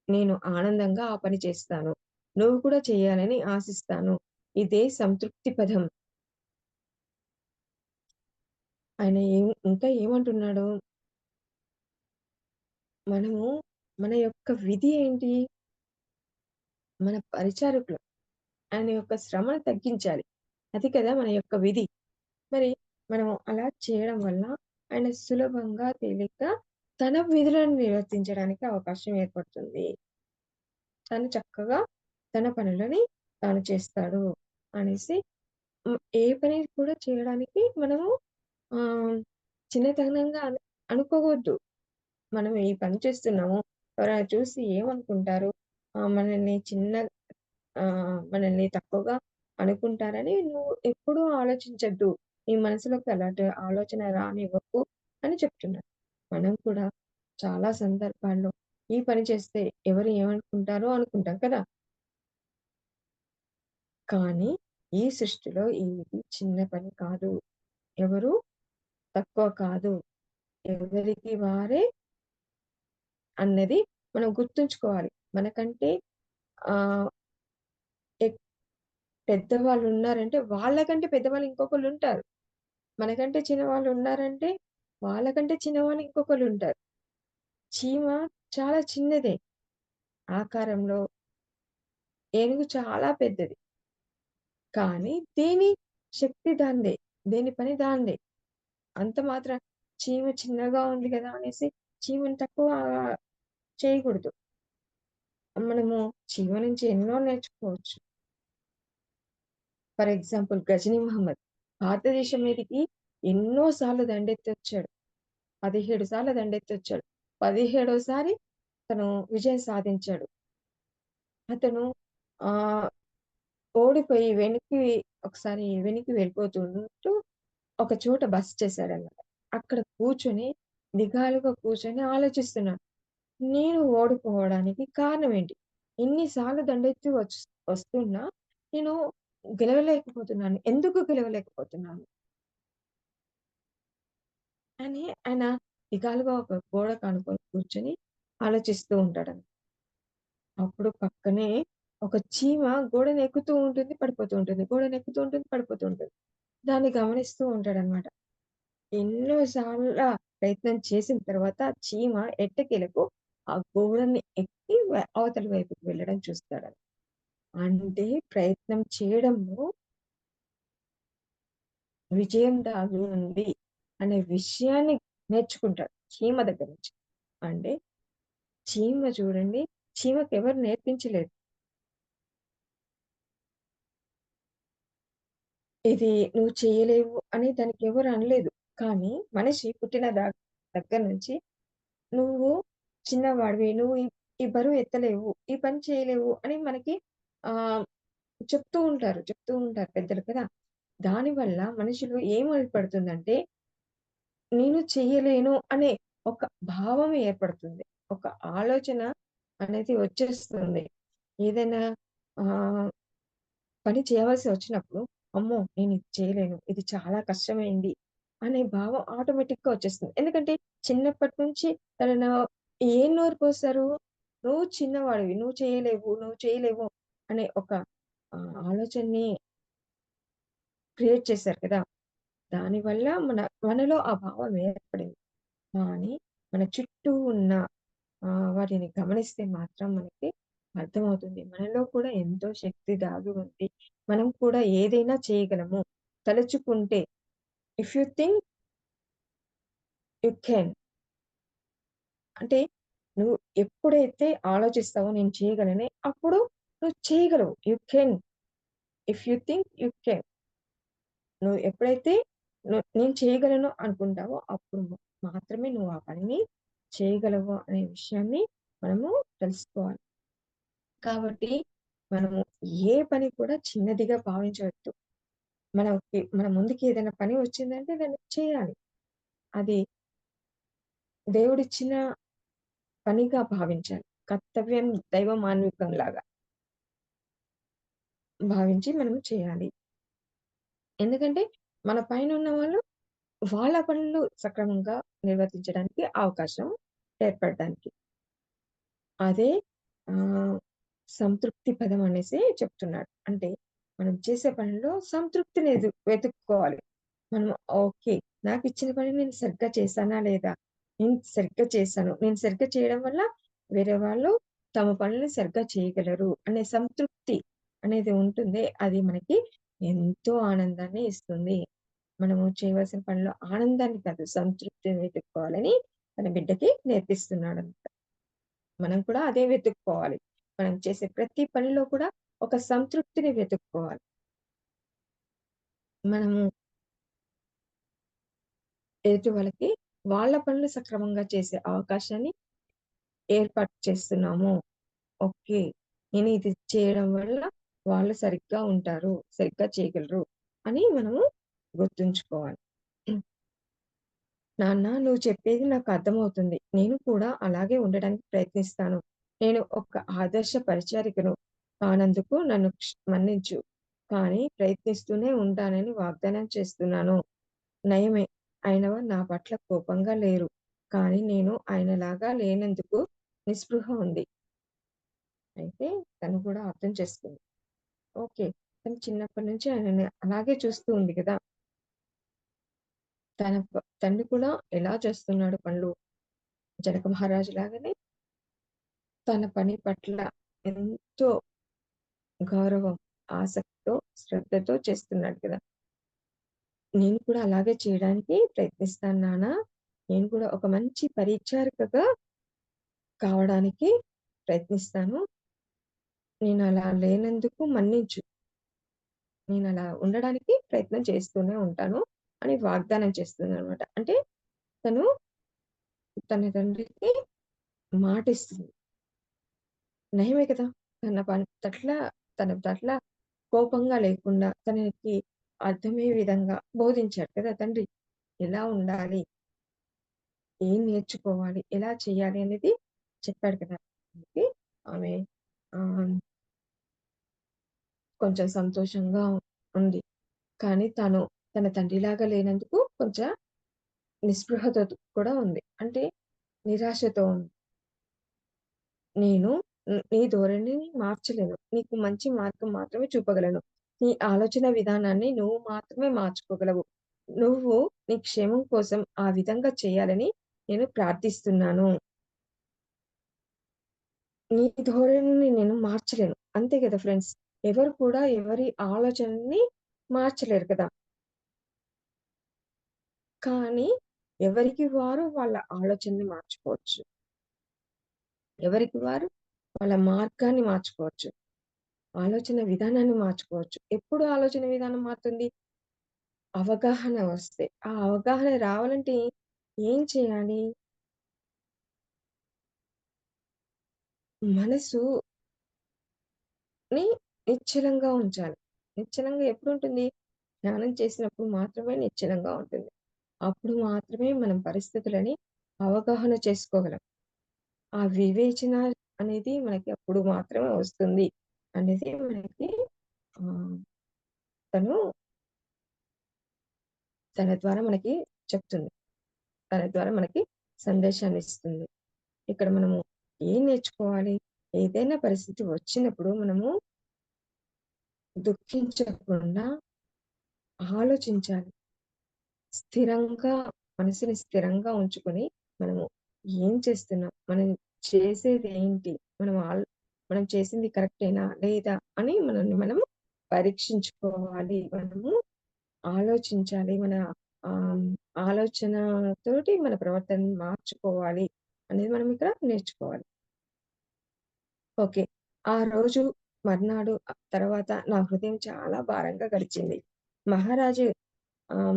నేను ఆనందంగా ఆ పని చేస్తాను. నువ్వు కూడా చేయాలని ఆశిస్తాను. ఇదే సంతృప్తి పదం. ఆయన ఇంకా ఏమంటున్నాడు? మనము మన యొక్క విధి ఏంటి? మన పరిచారకులు. ఆయన యొక్క శ్రమను తగ్గించాలి. అది కదా మన యొక్క విధి. మరి మనం అలా చేయడం వల్ల ఆయన సులభంగా, తేలిగ్గా తన విధులను నిర్వర్తించడానికి అవకాశం ఏర్పడుతుంది. తను చక్కగా తన పనులని తాను చేస్తాడు అనేసి ఏ పని కూడా చేయడానికి మనము ఆహ్, చిన్నతనంగా అనుకోవద్దు. మనం ఈ పని చేస్తున్నాము. ఎవరైనా చూసి ఏమనుకుంటారు? మనల్ని తక్కువగా అనుకుంటారని నువ్వు ఎప్పుడూ ఆలోచించొద్దు. నీ మనసులోకి అలాంటి ఆలోచన రానివ్వకు అని చెప్తున్నాను. మనం కూడా చాలా సందర్భాల్లో ఈ పని చేస్తే ఎవరు ఏమనుకుంటారో అనుకుంటాం కదా! కానీ ఈ సృష్టిలో ఇది చిన్న పని కాదు. ఎవరు తక్కువ కాదు. ఎవరికి వారే అన్నది మనం గుర్తుంచుకోవాలి. మనకంటే ఆహ్, ఎక్ పెద్దవాళ్ళున్నారంటే వాళ్ళకంటే పెద్దవాళ్ళు ఇంకొకళ్ళుంటారు. మనకంటే చిన్నవాళ్ళున్నారంటే వాళ్ళకంటే చిన్నవాళ్ళు ఇంకొకళ్ళుంటారు. చీమ చాలా చిన్నదే ఆకారంలో. ఏనుగు చాలా పెద్దది. కానీ దేని శక్తి దానిదే. దేని పని దానిదే. అంత మాత్రాన చీమ చిన్నగా ఉంది గదా! అనేసి చీమని తక్కువ చేయకూడదు. మనము చీమ నుంచి ఎన్నో నేర్చుకోవచ్చు. ఫర్ ఎగ్జాంపుల్ 'గజనీ మహమ్మద్' భారతదేశం మీదకి ఎన్నో సార్లు దండెత్తొచ్చాడు. 17 సార్లు దండెత్తొచ్చాడు. 17 తను విజయం సాధించాడు. అతను ఆహ్, ఓడిపోయి వెనక్కి వెళ్ళిపోతుంటూ ఒక చోట బస చేశాడన్నమాట. అక్కడ కూర్చొని దిగాలుగా కూర్చొని ఆలోచిస్తున్నాడు. నేను ఓడిపోవడానికి కారణం ఏంటి? ఇన్ని సార్లు దండెత్తి వస్తున్నా నేను గెలవలేకపోతున్నాను. ఎందుకు గెలవలేకపోతున్నాను? అని ఆయన దిగాలుగా ఒక గోడకు ఆనుకొని కూర్చొని ఆలోచిస్తూ ఉంటాడనమాట. అప్పుడు పక్కనే ఒక చీమ గోడనెక్కుతూ ఉంటుంది, పడిపోతూ ఉంటుంది. గోడనెక్కుతూ ఉంటుంది, పడిపోతూ ఉంటుంది. దాన్ని గమనిస్తూ ఉంటాడనమాట. ఎన్నో సార్ల ప్రయత్నం చేసిన తర్వాత ఆ చీమ ఎట్టకేలకు ఆ గోడని ఎక్కి అవతలి వైపుకి వెళ్ళడం చూస్తాడని. అంటే ప్రయత్నం చేయడంలో విజయం దాగి ఉంది అనే విషయాన్ని నేర్చుకుంటాడు చీమ దగ్గర నుంచి. అంటే చీమ చూడండి, చీమకెవరు నేర్పించలేదు. ఇది నువ్వు చేయలేవు అని దానికెవరు అనలేదు. కానీ మనిషి పుట్టిన దగ్గర నుంచి నువ్వు చిన్నవాడివి, నువ్వు ఈ ఈ బరువు ఎత్తలేవు, ఈ పని చేయలేవు అని మనకి ఆహ్, చెప్తూ ఉంటారు పెద్దలు కదా! దానివల్ల మనిషిలో ఏం ఏర్పడుతుందంటే, నేను చెయ్యలేను అనే ఒక భావం ఏర్పడుతుంది. ఒక ఆలోచన అనేది వచ్చేస్తుంది. ఏదైనా ఆహ్ పని చేయవలసి వచ్చినప్పుడు, అమ్మో! నేనిది చేయలేను. ఇది చాలా కష్టమైంది అనే భావం ఆటోమేటిక్‌గా వచ్చేస్తుంది. ఎందుకంటే చిన్నప్పటి నుంచి తనను ఏం నోరు పోస్తారు? నువ్వు చిన్నవాడివి. నువ్వు చేయలేవు, నువ్వు చేయలేవు అనే ఒక ఆలోచనని క్రియేట్ చేశారు కదా! దానివల్ల మనలో ఆ భావం ఏర్పడింది. కానీ మన చుట్టూ ఉన్న వాటిని గమనిస్తే మాత్రం మనకి అర్థమవుతుంది. మనలో కూడా ఎంతో శక్తి దాగి ఉంది. మనం కూడా ఏదైనా చేయగలము. తలుచుకుంటే if you think you can. అంటే నువ్వు ఎప్పుడైతే ఆలోచిస్తావో నేను చేయగలని, అప్పుడు నువ్వు చేయగలవు. You can. If you think you can. నువ్వు ఎప్పుడైతే నేను చేయగలను అనుకుంటావో అప్పుడు మాత్రమే నువ్వు ఆ పనిని చేయగలవు అనే విషయాన్ని మనము తెలుసుకోవాలి. కాబట్టి మనము ఏ పని కూడా చిన్నదిగా భావించవద్దు. మన ముందుకి ఏదైనా పని వచ్చిందంటే దాన్ని చేయాలి. అది దేవుడిచ్చిన పనిగా భావించాలి. కర్తవ్యం దైవమాన్వికంలాగా భావించి మనం చేయాలి. ఎందుకంటే మన పైనున్న వాళ్ళు వాళ్ళ పనులు సక్రమంగా నిర్వర్తించడానికి అవకాశం ఏర్పడడానికి. అదే ఆహ్, సంతృప్తి పదం అనేసి చెప్తున్నాడు. అంటే మనం చేసే పనిలో సంతృప్తిని వెతుక్కోవాలి. మనం ఓకే. నాకిచ్చిన పని నేను సరిగ్గా చేశానా లేదా? నేను సరిగ్గా చేశాను. నేను సరిగ్గా చేయడం వల్ల వేరే వాళ్ళు తమ పనులు సరిగ్గా చేయగలరు అనే సంతృప్తి అనేది ఉంటుందే, అది మనకి ఎంతో ఆనందాన్ని ఇస్తుంది. మనము చేయవలసిన పనిలో ఆనందాన్ని కాదు, సంతృప్తిని వెతుక్కోవాలని తన బిడ్డకి నేర్పిస్తున్నాడన్నమాట. మనం కూడా అదే వెతుక్కోవాలి. మనం చేసే ప్రతి పనిలో కూడా ఒక సంతృప్తిని వెతుక్కోవాలి. మనము ఎదుటి వాళ్ళకి వాళ్ళ పనులు సక్రమంగా చేసే అవకాశాన్ని ఏర్పాటు చేస్తున్నాము. ఓకే. నేను ఇది చేయడం వల్ల వాళ్ళు సరిగ్గా ఉంటారు, సరిగ్గా చేయగలరు అని మనము గుర్తుంచుకోవాలి. నాన్న నువ్వు చెప్పేది నాకు అర్థమవుతుంది. నేను కూడా అలాగే ఉండడానికి ప్రయత్నిస్తాను. నేను ఒక ఆదర్శ పరిచారికను కానందుకు నన్ను మన్నించు. కానీ ప్రయత్నిస్తూనే ఉంటానని వాగ్దానం చేస్తున్నాను. నయమే. ఆయన నా పట్ల కోపంగా లేరు. కానీ నేను ఆయనలాగా లేనందుకు నిస్పృహ ఉంది. అయితే తను కూడా అర్థం చేసుకుంది. ఓకే. తను చిన్నప్పటి నుంచి ఆయనని అలాగే చూస్తూ ఉంది గదా! తన తండ్రి కూడా ఎలా చేస్తున్నాడు పనులు, జనక మహారాజు లాగానే తన పని పట్ల ఎంతో గౌరవం, ఆసక్తితో, శ్రద్ధతో చేస్తున్నాడు కదా! నేను కూడా అలాగే చేయడానికి ప్రయత్నిస్తాను నాన్న. నేను కూడా ఒక మంచి పరిచారికగా కావడానికి ప్రయత్నిస్తాను. నేనలా లేనందుకు మన్నించు. నేనలా ఉండడానికి ప్రయత్నం చేస్తూనే ఉంటాను అని వాగ్దానం చేస్తుందనమాట. అంటే తను తన తండ్రికి మాటిస్తుంది. నయమే కదా! తన పట్ల కోపంగా లేకుండా తనకి అర్థమయ్యే విధంగా బోధించాడు కదా తండ్రి. ఎలా ఉండాలి? ఏం నేర్చుకోవాలి? ఎలా చేయాలి? అనేది చెప్పాడు కదా! అందుకే ఆమె ఆహ్, కొంచెం సంతోషంగా ఉంది. కానీ తను తన తండ్రిలాగా లేనందుకు కొంచెం నిస్పృహతో కూడా ఉంది. అంటే నిరాశతో ఉంది. నేను నీ ధోరణిని మార్చలేను. నీకు మంచి మార్గం మాత్రమే చూపగలను. నీ ఆలోచన విధానాన్ని నువ్వు మాత్రమే మార్చుకోగలవు. నువ్వు నీ క్షేమం కోసం ఆ విధంగా చేయాలని నేను ప్రార్థిస్తున్నాను. నీ ధోరణిని నేను మార్చలేను. అంతే కదా ఫ్రెండ్స్. ఎవరు కూడా ఎవరి ఆలోచనని మార్చలేరు కదా! కానీ ఎవరికి వారు వాళ్ళ ఆలోచనని మార్చుకోవచ్చు. ఎవరికి వారు వాళ్ళ మార్గాన్ని మార్చుకోవచ్చు. ఆలోచన విధానాన్ని మార్చుకోవచ్చు. ఎప్పుడు ఆలోచన విధానం మారుతుంది? అవగాహన వస్తే. ఆ అవగాహన రావాలంటే ఏం చేయాలి? మనసుని నిశ్చలంగా ఉంచాలి. నిశ్చలంగా ఎప్పుడుంటుంది? ధ్యానం చేసినప్పుడు మాత్రమే నిశ్చలంగా ఉంటుంది. అప్పుడు మాత్రమే మనం పరిస్థితులని అవగాహన చేసుకోగలం. ఆ వివేచన అనేది మనకి అప్పుడు మాత్రమే వస్తుంది అనేది మనకి ఆహ్, తను తన ద్వారా మనకి చెప్తుంది. తన ద్వారా మనకి సందేశాన్నిస్తుంది. ఇక్కడ మనము ఏం నేర్చుకోవాలి? ఏదైనా పరిస్థితి వచ్చినప్పుడు మనము దుఃఖించకుండా ఆలోచించాలి. స్థిరంగా మనసుని స్థిరంగా ఉంచుకొని మనము ఏం చేస్తున్నాం? మనం చేసేదేంటి? మనం చేసింది కరెక్టేనా? లేదా? అని మనల్ని మనం పరీక్షించుకోవాలి. మనము ఆలోచించాలి. మన ఆహ్, ఆలోచనతోటి మన ప్రవర్తనని మార్చుకోవాలి అనేది మనం ఇక్కడ నేర్చుకోవాలి. ఓకే. ఆ రోజు మర్నాడు తర్వాత నా హృదయం చాలా భారంగా గడిచింది. మహారాజు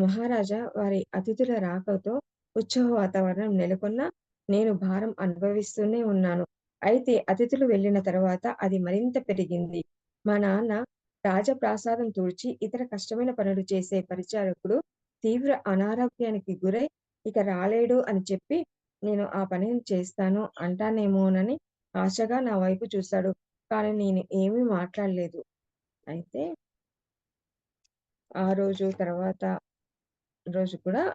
మహారాజా వారి అతిథుల రాకతో ఉత్సవ వాతావరణం నెలకొన్నా నేను భారం అనుభవిస్తూనే ఉన్నాను. అయితే అతిథులు వెళ్ళిన తర్వాత అది మరింత పెరిగింది. మా నాన్న రాజప్రాసాదం తుడిచి ఇతర కష్టమైన పనులు చేసే పరిచారకుడు తీవ్ర అనారోగ్యానికి గురై ఇక రాలేడు అని చెప్పి నేను ఆ పనిని చేస్తాను అంటానేమోనని ఆశగా నా వైపు చూశాడు. కానీ నేను ఏమీ మాట్లాడలేదు. అయితే ఆ రోజు తర్వాత రోజు కూడా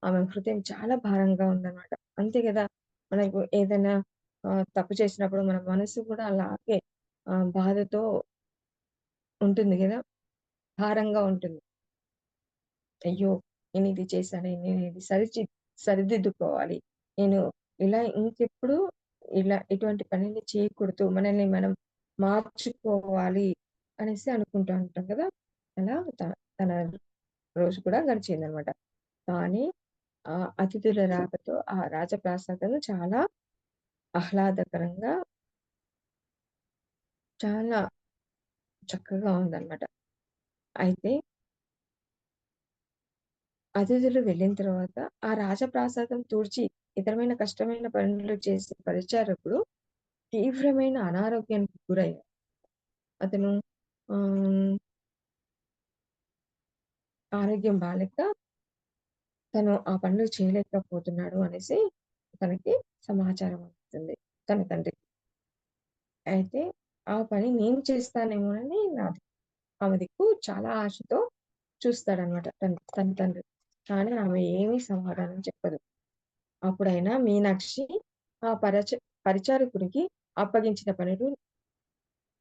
ఆమె హృదయం చాలా భారంగా ఉందన్నమాట. అంతే గదా! మనకు ఏదైనా తప్పు చేసినప్పుడు మన మనసు కూడా అలాగే బాధతో ఉంటుంది గదా! భారంగా ఉంటుంది. అయ్యో! నేనిది చేశానే, నేనిది సరిదిద్దుకోవాలి. నేను ఇంకెప్పుడు ఇటువంటి పనిని చేయకూడదు. మనల్ని మనం మార్చుకోవాలి అనేసి అనుకుంటా ఉంటాం కదా! అలా తన రోజు కూడా గడిచిందనమాట. కానీ అతిథుల రాకతో ఆ రాజప్రాసాదం చాలా ఆహ్లాదకరంగా, చాలా చక్కగా ఉందనమాట. అయితే అతిథులు వెళ్ళిన తర్వాత ఆ రాజప్రాసాదం తూర్చి ఇతరమైన కష్టమైన పనులు చేసే పరిచారకుడు తీవ్రమైన అనారోగ్యానికి గురయ్యారు. అతను ఆహ్, ఆరోగ్యం బాలేక తను ఆ పనులు చేయలేకపోతున్నాడు అనేసి తనకి సమాచారం అందుతుంది. తన తండ్రికి. అయితే ఆ పని నేను చేస్తానేమోనని ఆమె దిక్కు చాలా ఆశతో చూస్తాడనమాట తన తండ్రి. కానీ ఆమె ఏమీ సమాధానం చెప్పదు. అప్పుడైనా మీనాక్షి ఆ పరిచారకుడికి అప్పగించిన పనులు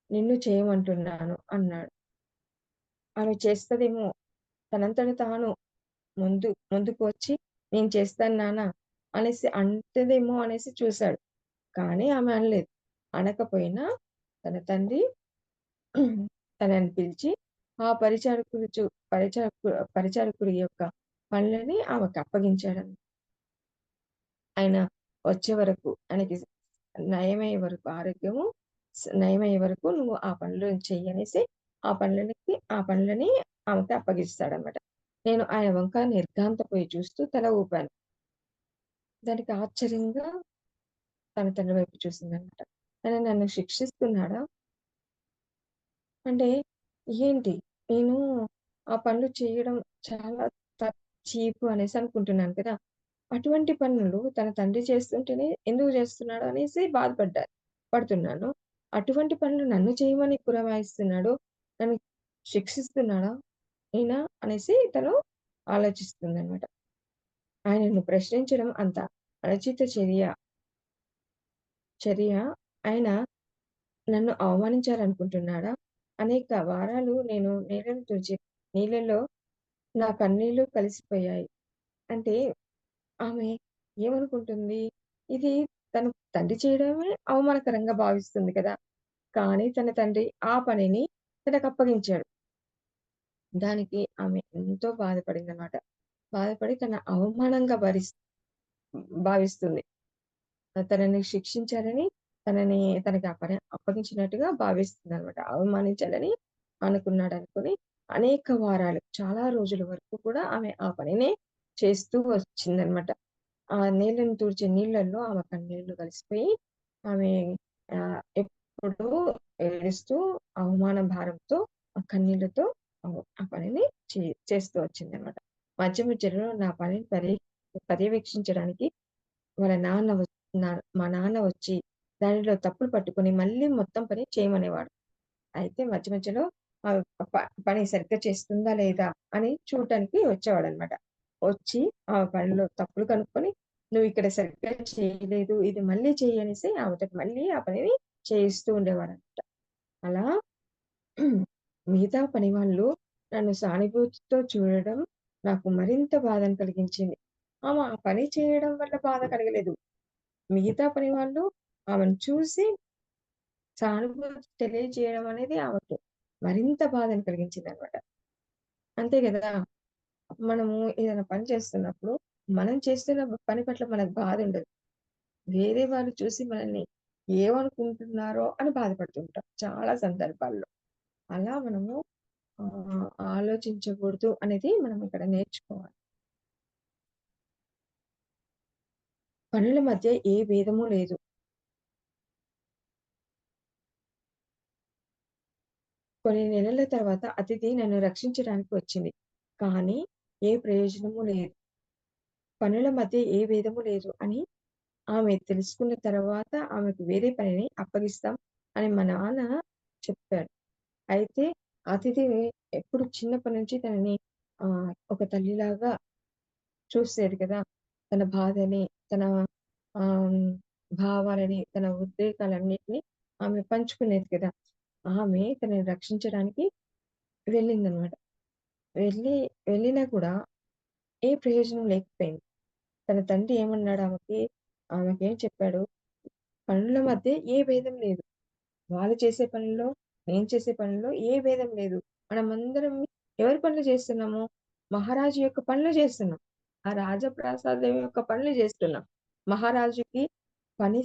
నిన్ను చేయమంటున్నాను అన్నాడు. ఆమె చేస్తదేమో తనంతట తాను ముందుకు వచ్చి నేను చేస్తాను నాన్న అనేసి అంటదేమో అనేసి చూసాడు. కానీ ఆమె అనలేదు. అనకపోయినా తన తండ్రి తనని పిలిచి ఆ పరిచారకుడు చు పరిచారకు పరిచారకుడి యొక్క పనులని ఆమెకు అప్పగించాడన్నమాట. ఆయన వచ్చే వరకు ఆయనకి నయమయ్యే వరకు ఆరోగ్యము నయమయ్యే వరకు నువ్వు ఆ పనులు చెయ్యనేసి ఆ పనులని ఆమెకి అప్పగిస్తాడనమాట. నేను ఆయన వంక నిర్ఘాంతపోయి చూస్తూ తల ఊపాను. దానికి ఆశ్చర్యంగా తన తండ్రి వైపు చూసిందనమాట. ఆయన నన్ను శిక్షిస్తున్నాడా? అంటే ఏంటి? నేను ఆ పనులు చేయడం చాలా త చీపు అనేసి అనుకుంటున్నాను కదా! అటువంటి పనులు తన తండ్రి చేస్తుంటేనే ఎందుకు చేస్తున్నాడు అనేసి పడుతున్నాను. అటువంటి పనులు నన్ను చేయమని పురమాయిస్తున్నాడు. నన్ను శిక్షిస్తున్నాడా ఈయన అనేసి తను ఆలోచిస్తుందనమాట. ఆయనను ప్రశ్నించడం అంత అనుచిత చర్య. ఆయన నన్ను అవమానించాలనుకుంటున్నాడా? అనేక వారాలు నేను నీళ్ళను తుడిచి నీళ్ళలో నా కన్నీళ్లు కలిసిపోయాయి. అంటే ఆమె ఏమనుకుంటుంది? ఇది తను తండ్రి చేయడమే అవమానకరంగా భావిస్తుంది కదా! కానీ తన తండ్రి ఆ పనిని తనకప్పగించాడు. దానికి ఆమె ఎంతో బాధపడిందనమాట. బాధపడి తన అవమానంగా భావిస్తుంది. తనని శిక్షించాలని, తనని తనకి ఆ పని అప్పగించినట్టుగా భావిస్తుందనమాట. అవమానించాలని అనుకున్నాడనుకుని అనేక వారాలు, చాలా రోజుల వరకు కూడా ఆమె ఆ పనినే చేస్తూ వచ్చిందనమాట. ఆ నీళ్ళని తుడిచే నీళ్ళల్లో ఆమె కన్నీళ్లు కలిసిపోయి, ఆమె ఎప్పుడూ ఏడుస్తూ, అవమాన భారంతో, ఆ కన్నీళ్లతో ఆ పనిని చే చేస్తూ వచ్చిందనమాట. మధ్య మధ్యలో నా పనిని పర్యవేక్షించడానికి వాళ్ళ నాన్న వ నా మా నాన్న వచ్చి దానిలో తప్పులు పట్టుకొని మళ్ళీ మొత్తం పని చేయమనేవాడు. అయితే మధ్య మధ్యలో ఆహ్, ప పని సరిగ్గా చేస్తుందా లేదా అని చూడటానికి వచ్చేవాడనమాట. వచ్చి ఆ పనిలో తప్పులు కనుక్కొని, "నువ్విక్కడ సరిగ్గా చేయలేదు. ఇది మళ్ళీ చెయ్యి" అనేసి ఆమెతోటి మళ్ళీ ఆ పనిని చేయిస్తూ ఉండేవాడనమాట. అలా మిగతా పనివాళ్ళు నన్ను సానుభూతితో చూడడం నాకు మరింత బాధను కలిగించింది. ఆమె ఆ పని చేయడం వల్ల బాధ కలగలేదు. మిగతా పనివాళ్ళు ఆమెను చూసి సానుభూతి తెలియజేయడం అనేది ఆమెకు మరింత బాధను కలిగించిందనమాట. అంతే గదా! మనము ఏదైనా పని చేస్తున్నప్పుడు, మనం చేస్తున్న పని పట్ల మనకు బాధుండదు. వేరే వాళ్ళు చూసి మనల్ని ఏమనుకుంటున్నారో అని బాధపడుతుంటాం చాలా సందర్భాల్లో. అలా మనము ఆలోచించకూడదు అనేది మనం ఇక్కడ నేర్చుకోవాలి. పనుల మధ్య ఏ భేదము లేదు. కొన్ని నెలల తర్వాత అతిథి నన్ను రక్షించడానికి వచ్చింది. కానీ ఏ ప్రయోజనము లేదు. పనుల మధ్య ఏ భేదము లేదు అని ఆమె తెలుసుకున్న తర్వాత ఆమెకు వేరే పనిని అప్పగిస్తాం అని మా నాన్న చెప్పాడు. అయితే అతిథి ఎప్పుడు చిన్నప్పటి నుంచి తనని ఒక తల్లిలాగా చూసేది కదా! తన బాధని, తన ఆహ్, భావాలని, తన ఉద్రేకాలన్నిటిని ఆమె పంచుకునేది కదా! ఆమె తనని రక్షించడానికి వెళ్ళిందనమాట. వెళ్ళి వెళ్ళినా కూడా ఏ ప్రయోజనం లేకపోయింది. తన తండ్రి ఏమన్నాడు ఆమెకి, ఆమెకేం చెప్పాడు, "పనుల మధ్య ఏ భేదం లేదు. వాళ్ళు చేసే పనుల్లో, నేను చేసే పనుల్లో ఏ భేదం లేదు. మనమందరం ఎవరి పనులు చేస్తున్నాము? మహారాజు యొక్క పనులు చేస్తున్నాం. ఆ రాజప్రాసాదం యొక్క పనులు చేస్తున్నాం. మహారాజుకి పని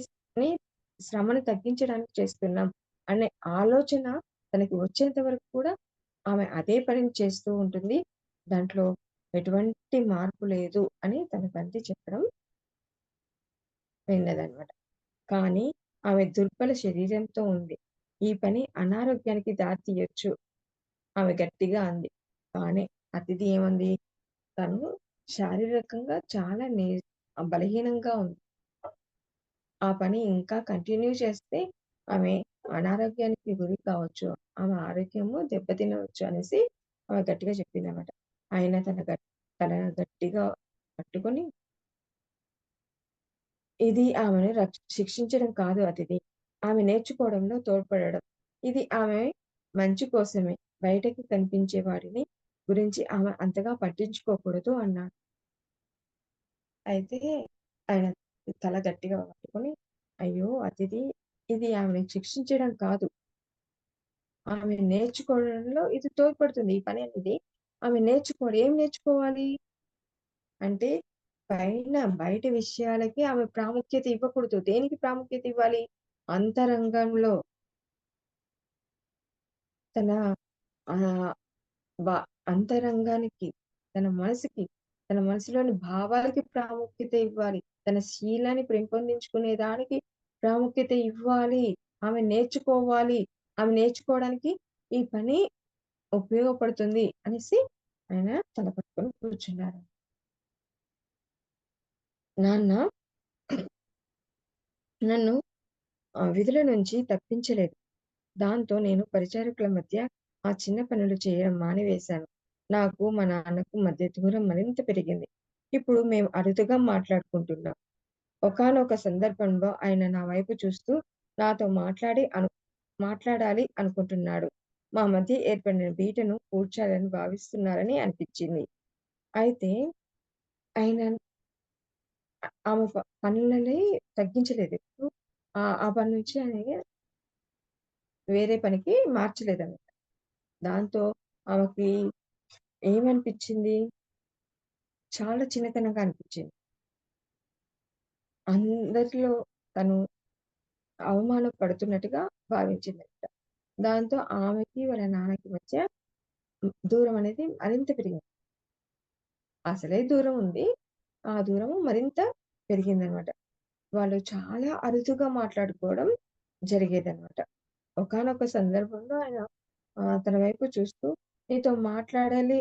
శ్రమను తగ్గించడానికి చేస్తున్నాం అనే ఆలోచన తనకి వచ్చేంత వరకు కూడా ఆమె అదే పనిని చేస్తూ ఉంటుంది. దాంట్లో ఎటువంటి మార్పు లేదు అని తన తండ్రి చెప్పడం విన్నదనమాట. కానీ ఆమె దుర్బల శరీరంతో ఉంది. ఈ పని అనారోగ్యానికి దారి తీయొచ్చు. ఆమె గట్టిగా అంది. కానీ అతిథి ఏమంది? తను శారీరకంగా చాలా బలహీనంగా ఉంది. ఆ పని ఇంకా కంటిన్యూ చేస్తే ఆమె అనారోగ్యానికి గురి కావచ్చు. ఆమె ఆరోగ్యము దెబ్బతినవచ్చు అనేసి ఆమె గట్టిగా చెప్పిందనమాట. ఆయన తల గట్టిగా పట్టుకొని ఇది ఆమెను శిక్షించడం కాదు అతిథి. ఆమె నేర్చుకోవడంలో తోడ్పడడం. ఇది ఆమె మంచి కోసమే. బయటకి కనిపించే వాటిని గురించి ఆమె అంతగా పట్టించుకోకూడదు అన్నాడు. అయితే ఆయన తల గట్టిగా పట్టుకొని, అయ్యో! అతిథి ఇది ఆమెను శిక్షించడం కాదు. ఆమె నేర్చుకోవడంలో ఇది తోడ్పడుతుంది. ఈ పని అనేది ఆమె నేర్చుకోవాలి. ఏం నేర్చుకోవాలి? అంటే బయటి విషయాలకి ఆమె ప్రాముఖ్యత ఇవ్వకూడదు. దేనికి ప్రాముఖ్యత ఇవ్వాలి? అంతరంగంలో తన ఆహ్, బ అంతరంగానికి, తన మనసుకి, తన మనసులోని భావాలకి ప్రాముఖ్యత ఇవ్వాలి. తన శీలాన్ని పెంపొందించుకునే దానికి ప్రాముఖ్యత ఇవ్వాలి. ఆమె నేర్చుకోవాలి. ఆమె నేర్చుకోవడానికి ఈ పని ఉపయోగపడుతుంది అనేసి ఆయన తల పట్టుకొని కూర్చున్నారు. నాన్న నన్ను విధుల నుంచి తప్పించలేదు. దాంతో నేను పరిచారకుల మధ్య ఆ చిన్న పనులు చేయడం మానివేశాను. నాకు మా నాన్నకు మధ్య దూరం మరింత పెరిగింది. ఇప్పుడు మేము అరుదుగా మాట్లాడుకుంటున్నాం. ఒకానొక సందర్భంలో ఆయన నా వైపు చూస్తూ నాతో మాట్లాడాలి అనుకుంటున్నాడు. మా మధ్య ఏర్పడిన బీటను పూడ్చాలని భావిస్తున్నారని అనిపిచ్చింది. అయితే ఆయన ఆమె పనులని తగ్గించలేదు. ఎప్పుడు ఆ పని నుంచి ఆయన వేరే పనికి మార్చలేదన్నమాట. దాంతో ఆమెకి ఏమనిపిచ్చింది? చాలా చిన్నతనంగా అనిపిచ్చింది. అందరిలో తను అవమానం పడుతున్నట్టుగా భావించిందట. దాంతో ఆమెకి, వాళ్ళ నాన్నకి మధ్య దూరం అనేది మరింత పెరిగింది. అసలే దూరం ఉంది. ఆ దూరము మరింత పెరిగిందనమాట. వాళ్ళు చాలా అరుదుగా మాట్లాడుకోవడం జరిగేదనమాట. ఒకానొక సందర్భంలో ఆయన తన వైపు చూస్తూ నీతో మాట్లాడాలి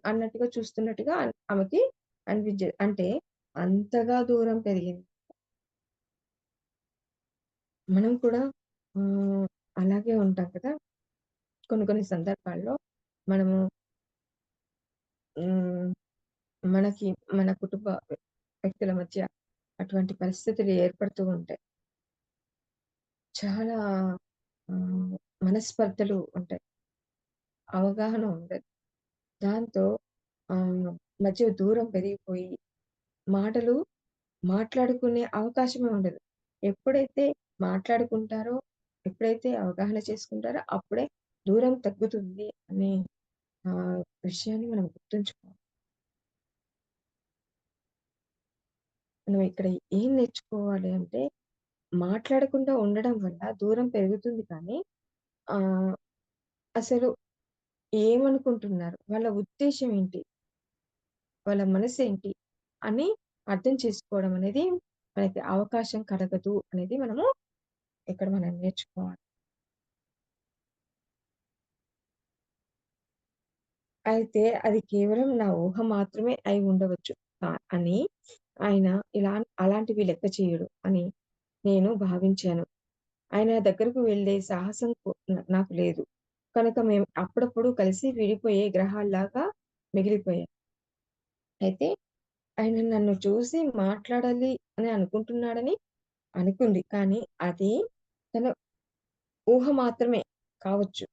అన్నట్టుగా చూస్తున్నట్టుగా ఆమెకి అనిపించేది. అంటే అంతగా దూరం పెరిగింది. మనం కూడా ఆహ్, అలాగే ఉంటాం కదా! కొన్ని కొన్ని సందర్భాల్లో మనము హ్మ్. మనకి మన కుటుంబ వ్యక్తుల మధ్య అటువంటి పరిస్థితులు ఏర్పడుతూ ఉంటాయి. చాలా ఆహ్, మనస్పర్ధలు ఉంటాయి. అవగాహన ఉండదు. దాంతో ఆహ్, మధ్య దూరం పెరిగిపోయి మాటలు మాట్లాడుకునే అవకాశమే ఉండదు. ఎప్పుడైతే మాట్లాడుకుంటారో, ఎప్పుడైతే అవగాహన చేసుకుంటారో అప్పుడే దూరం తగ్గుతుంది అనే విషయాన్ని మనం గుర్తుంచుకోవాలి. మనం ఇక్కడ ఏం నేర్చుకోవాలి అంటే మాట్లాడకుండా ఉండడం వల్ల దూరం పెరుగుతుంది కానీ ఆహ్, అసలు ఏమనుకుంటున్నారు? వాళ్ళ ఉద్దేశ్యం ఏంటి? వాళ్ళ మనసేంటి? అని అర్థం చేసుకోవడం అనేది మనకి అవకాశం కలగదు అనేది ఇక్కడ మనం నేర్చుకోవాలి. అయితే అది కేవలం నా ఊహ మాత్రమే అయి ఉండవచ్చు. అని ఆయన ఇలా అలాంటివి లెక్క చేయడు అని నేను భావించాను. ఆయన దగ్గరకు వెళ్ళే సాహసం నాకు లేదు. కనుక మేము అప్పుడప్పుడు కలిసి విడిపోయే గ్రహాల్లాగా మిగిలిపోయాం. అయితే ఆయన నన్ను చూసి మాట్లాడాలి అని అనుకుంటున్నాడని అనుకుంది. కానీ అది తన ఊహ మాత్రమే కావచ్చు.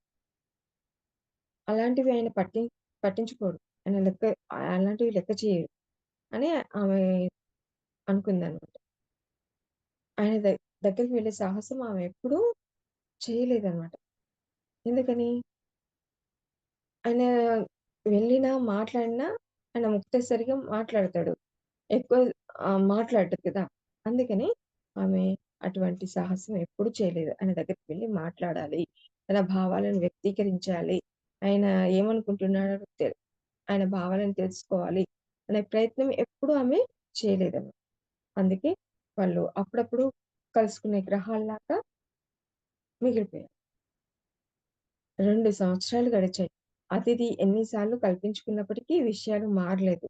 అలాంటివి ఆయన పట్టించుకోడు. ఆయన అలాంటివి లెక్క చేయడు అని ఆమె అనుకుందనమాట. ఆయన దగ్గరికి వెళ్ళే సాహసం ఆమె ఎప్పుడూ చేయలేదనమాట. ఎందుకని? ఆయన వెళ్ళినా, మాట్లాడినా ఆయన ముక్తసరిగా మాట్లాడతాడు. ఎక్కువ మాట్లాడడు కదా! అందుకని ఆమె అటువంటి సాహసం ఎప్పుడు చేయలేదు. ఆయన దగ్గరికి వెళ్లి మాట్లాడాలి. తన భావాలను వ్యక్తీకరించాలి. ఆయన ఏమనుకుంటున్నాడో ఆయన భావాలను తెలుసుకోవాలి అనే ప్రయత్నం ఎప్పుడూ ఆమె చేయలేదన్నమాట. అందుకే వాళ్ళు అప్పుడప్పుడు కలుసుకునే గ్రహాల్లాగా మిగిలిపోయారు. 2 సంవత్సరాలు గడిచాయి. అతిథి ఎన్ని సార్లు కల్పించుకున్నప్పటికీ విషయాలు మారలేదు.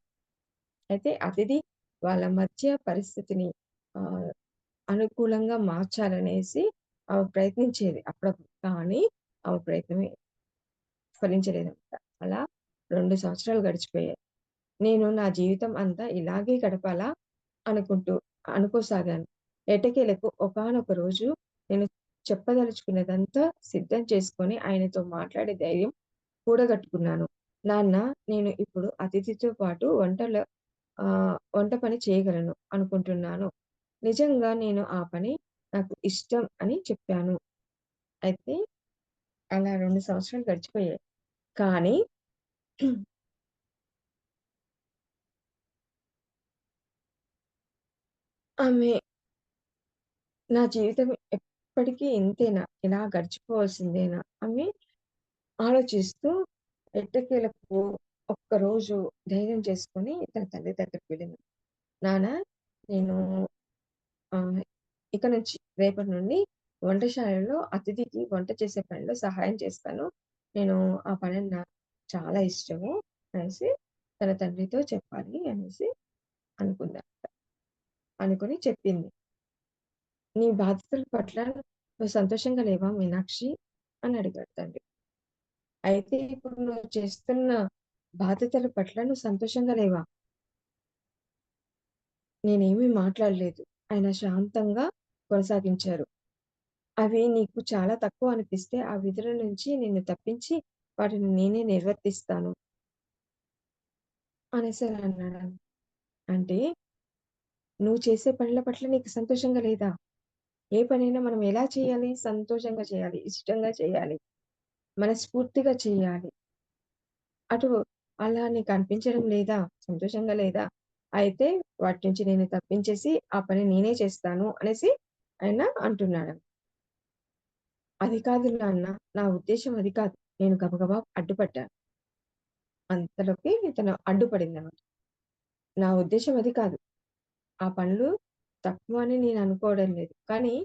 అయితే అతిథి వాళ్ళ మధ్య పరిస్థితిని ఆహ్, అనుకూలంగా మార్చాలనేసి ఆమె ప్రయత్నించేది అప్పుడప్పుడు. కానీ ఆమె ప్రయత్నమే ఫలించలేదన్నమాట. అలా 2 సంవత్సరాలు గడిచిపోయాయి. నేను నా జీవితం అంతా ఇలాగే గడపాలా అనుకుంటూ అనుకోసాగాను. ఎట్టకేలకు ఒకానొక రోజు నేను చెప్పదలుచుకున్నదంతా సిద్ధం చేసుకొని ఆయనతో మాట్లాడే ధైర్యం కూడగట్టుకున్నాను. నాన్న నేను ఇప్పుడు అతిథితో పాటు వంట పని చేయగలను అనుకుంటున్నాను. నిజంగా నేను ఆ పని నాకు ఇష్టం అని చెప్పాను. అయితే అలా 2 సంవత్సరాలు గడిచిపోయాయి. కానీ ఆమె నా జీవితం ఎప్పటికీ ఇంతేనా? ఇలా గడిచిపోవాల్సిందేనా? అని ఆలోచిస్తూ ఎట్టకేలకు ఒక్కరోజు ధైర్యం చేసుకొని తన తండ్రి దగ్గరికి వెళ్ళింది. నాన్న నేను ఆహ్, ఇక నుంచి రేపటి నుండి వంటశాలలో అతిథికి వంట చేసే పనిలో సహాయం చేస్తాను. నేను ఆ పని నాకు చాలా ఇష్టము అనేసి తన తండ్రితో చెప్పాలి అనేసి అనుకుందనమాట. అనుకుని చెప్పింది. "నీ బాధ్యతల పట్ల నువ్వు సంతోషంగా లేవా మీనాక్షి?" అని అడిగాడు తండ్రి. అయితే ఇప్పుడు నువ్వు చేస్తున్న బాధ్యతల పట్ల నువ్వు సంతోషంగా లేవా? నేనేమీ మాట్లాడలేదు. ఆయన శాంతంగా కొనసాగించారు. అవి నీకు చాలా తక్కువ అనిపిస్తే ఆ విధుల నుంచి నిన్ను తప్పించి వాటిని నేనే నిర్వర్తిస్తాను అనేసనన్నాడు. అంటే నువ్వు చేసే పనుల పట్ల నీకు సంతోషంగా లేదా? ఏ పనైనా మనం ఎలా చేయాలి? సంతోషంగా చేయాలి. ఇష్టంగా చేయాలి. మనస్ఫూర్తిగా చేయాలి. అటు అలా నీకనిపించడం లేదా? సంతోషంగా లేదా? అయితే వాటి నుంచి నేను తప్పించేసి ఆ పని నేనే చేస్తాను అనేసి ఆయన అంటున్నాడు. అది కాదు నాన్న. నా ఉద్దేశ్యం అది కాదు. నేను గబగబా అడ్డుపడ్డాను. అంతలోకి తను అడ్డుపడిందనమాట. నా ఉద్దేశ్యం అది కాదు. ఆ పనులు తక్కువని నేను అనుకోవడం లేదు. కానీ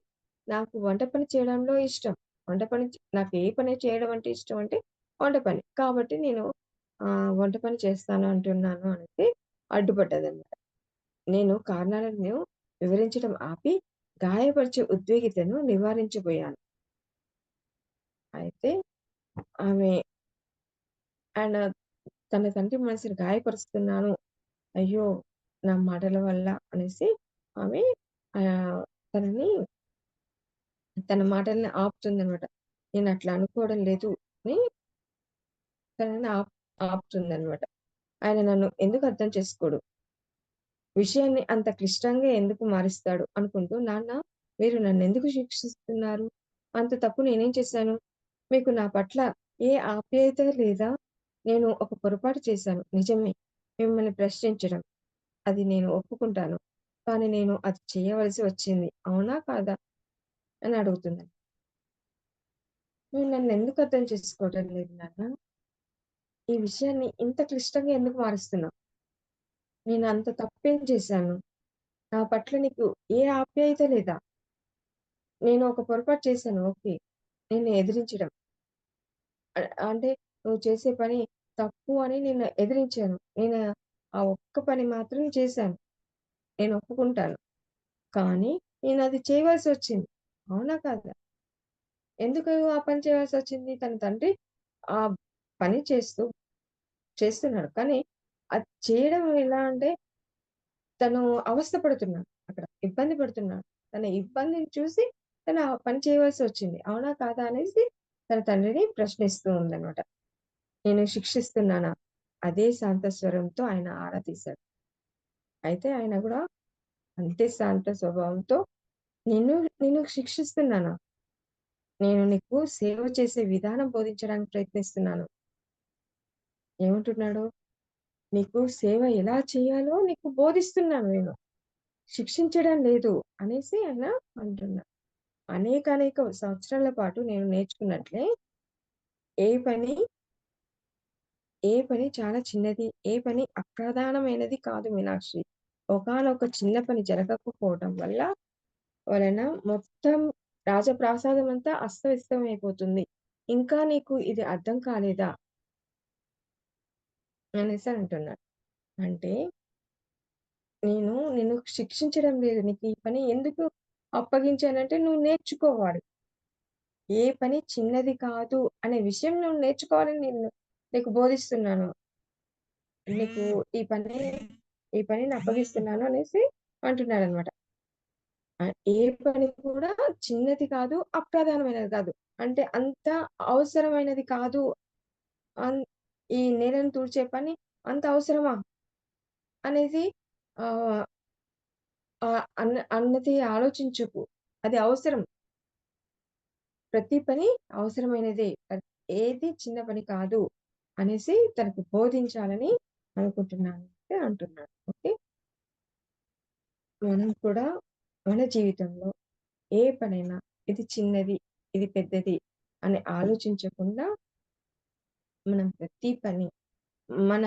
నాకు వంట పని చేయడంలో ఇష్టం. వంట పని నాకు ఏ పని చేయడం అంటే ఇష్టం అంటే వంట పని. కాబట్టి నేను వంట పని చేస్తాను అంటున్నాను అనేసి అడ్డుపడ్డదనమాట. నేను కారణాలను వివరించడం ఆపి గాయపరిచే ఉద్విగ్నతను నివారించబోయాను. అయితే ఆమె ఆయన తన తండ్రి మనసుని గాయపరుస్తున్నాను. అయ్యో! నా మాటల వల్ల అనేసి ఆమె తనని తన మాటల్ని ఆపుతుందనమాట. నేనట్లా అనుకోవడం లేదు అని తనని ఆపుతుందనమాట. ఆయన నన్ను ఎందుకు అర్థం చేసుకోడు? విషయాన్ని అంత క్లిష్టంగా ఎందుకు మారుస్తాడు? అనుకుంటూ, నాన్న మీరు నన్నెందుకు శిక్షిస్తున్నారు? అంత తప్పు నేనేం చేశాను? మీకు నా పట్ల ఏ ఆప్యాయత లేదా? నేను ఒక పొరపాటు చేశాను నిజమే. మిమ్మల్ని ప్రశ్నించడం. అది నేను ఒప్పుకుంటాను. కానీ నేను అది చేయవలసి వచ్చింది. అవునా? కాదా? అని అడుగుతుంది. నువ్వు నన్నెందుకు అర్థం చేసుకోవటం లేదు నాన్న? ఈ విషయాన్ని ఇంత క్లిష్టంగా ఎందుకు మారుస్తున్నావు? నేనంత తప్పేం చేశాను? నా పట్ల నీకు ఏ ఆప్యాయత లేదా? నేను ఒక పొరపాటు చేశాను ఓకే. నిన్ను ఎదిరించడం. అంటే నువ్వు చేసే పని తప్పు అని నిన్ను ఎదిరించాను. నేను ఆ ఒక్క పని మాత్రం చేశాను. నేను ఒప్పుకుంటాను. కానీ నేనది చేయవలసొచ్చింది. అవునా? కాదా? ఎందుకు ఆ పని చేయవలసొచ్చింది? తన తండ్రి ఆ పని చేస్తున్నాడు. కానీ అది చేయడం ఎలా అంటే తను అవస్థ పడుతున్నాడు అక్కడ. ఇబ్బంది పడుతున్నాడు. తన ఇబ్బందిని చూసి తను ఆ పని చేయవలసొచ్చింది. అవునా? కాదా? అనేసి తన తండ్రిని ప్రశ్నిస్తూ ఉందనమాట. నేను శిక్షిస్తున్నానా? అదే శాంత స్వరంతో ఆయన ఆరా తీశాడు. అయితే ఆయన గూడా అంతే శాంత స్వభావంతో నిన్ను నిన్ను శిక్షిస్తున్నానా? నేను నీకు సేవ చేసే విధానం బోధించడానికి ప్రయత్నిస్తున్నాను. ఏమంటున్నాడు? నీకు సేవ ఎలా చేయాలో నీకు బోధిస్తున్నాను నేను. శిక్షించడం లేదు అనేసి ఆయన అంటున్నారు. అనేకానేక సంవత్సరాల పాటు నేను నేర్చుకున్నట్లే ఏ పని, ఏ పని చాలా చిన్నది, ఏ పని అప్రధానమైనది కాదు మీనాక్షి. ఒకానొక చిన్న పని జరగకపోవటం వలన మొత్తం రాజప్రాసాదమంతా అస్తవ్యస్తమైపోతుంది. ఇంకా నీకు ఇది అర్థం కాలేదా? అనేసి అంటున్నాడు. అంటే నేను నిన్ను శిక్షించడం లేదు. నీకు ఈ పని ఎందుకు అప్పగించానంటే నువ్వు నేర్చుకోవాలి. ఏ పని చిన్నది కాదు అనే విషయం నువ్వు నేర్చుకోవాలని నేను నీకు బోధిస్తున్నాను. నీకు ఈ పని ఈ పనిని అప్పగిస్తున్నాను అనేసి అంటున్నాడనమాట. ఏ పని కూడా చిన్నది కాదు, అప్రధానమైనది కాదు. అంటే అంత అవసరమైనది కాదు. అన్ ఈ నేలను తుడిచే పని అంత అవసరమా? అనేది ఆహ్, అన్నది ఆలోచించకు. అది అవసరం. ప్రతి పని అవసరమైనదే. ఏది చిన్న పని కాదు అనేసి తనకు బోధించాలని అనుకుంటున్నాను అంటే అంటున్నాడు. ఓకే. మనం కూడా మన జీవితంలో ఏ పనైనా ఇది చిన్నది, ఇది పెద్దది అని ఆలోచించకుండా మనం ప్రతి పని మన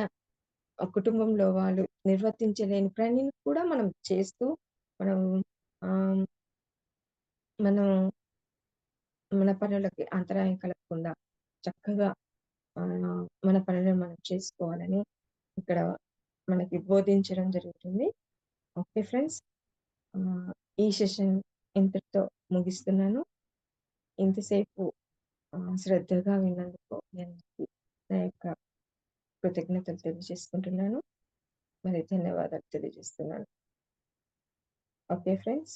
కుటుంబంలో వాళ్ళు నిర్వర్తించలేని పనిని కూడా మనం చేస్తూ మనం ఆహ్, మనం మన పనులకి అంతరాయం కలగకుండా చక్కగా మన పనులను మనం చేసుకోవాలని ఇక్కడ మనకి బోధించడం జరుగుతుంది. Okay friends. ఆహ్, ఈ సెషన్ ఇంతటితో ముగిస్తున్నాను. ఇంతసేపు శ్రద్ధగా విన్నందుకు మీ అందరికీ నా యొక్క కృతజ్ఞతలు తెలియజేసుకుంటున్నాను. మరి ధన్యవాదాలు తెలియజేస్తున్నాను. Okay friends.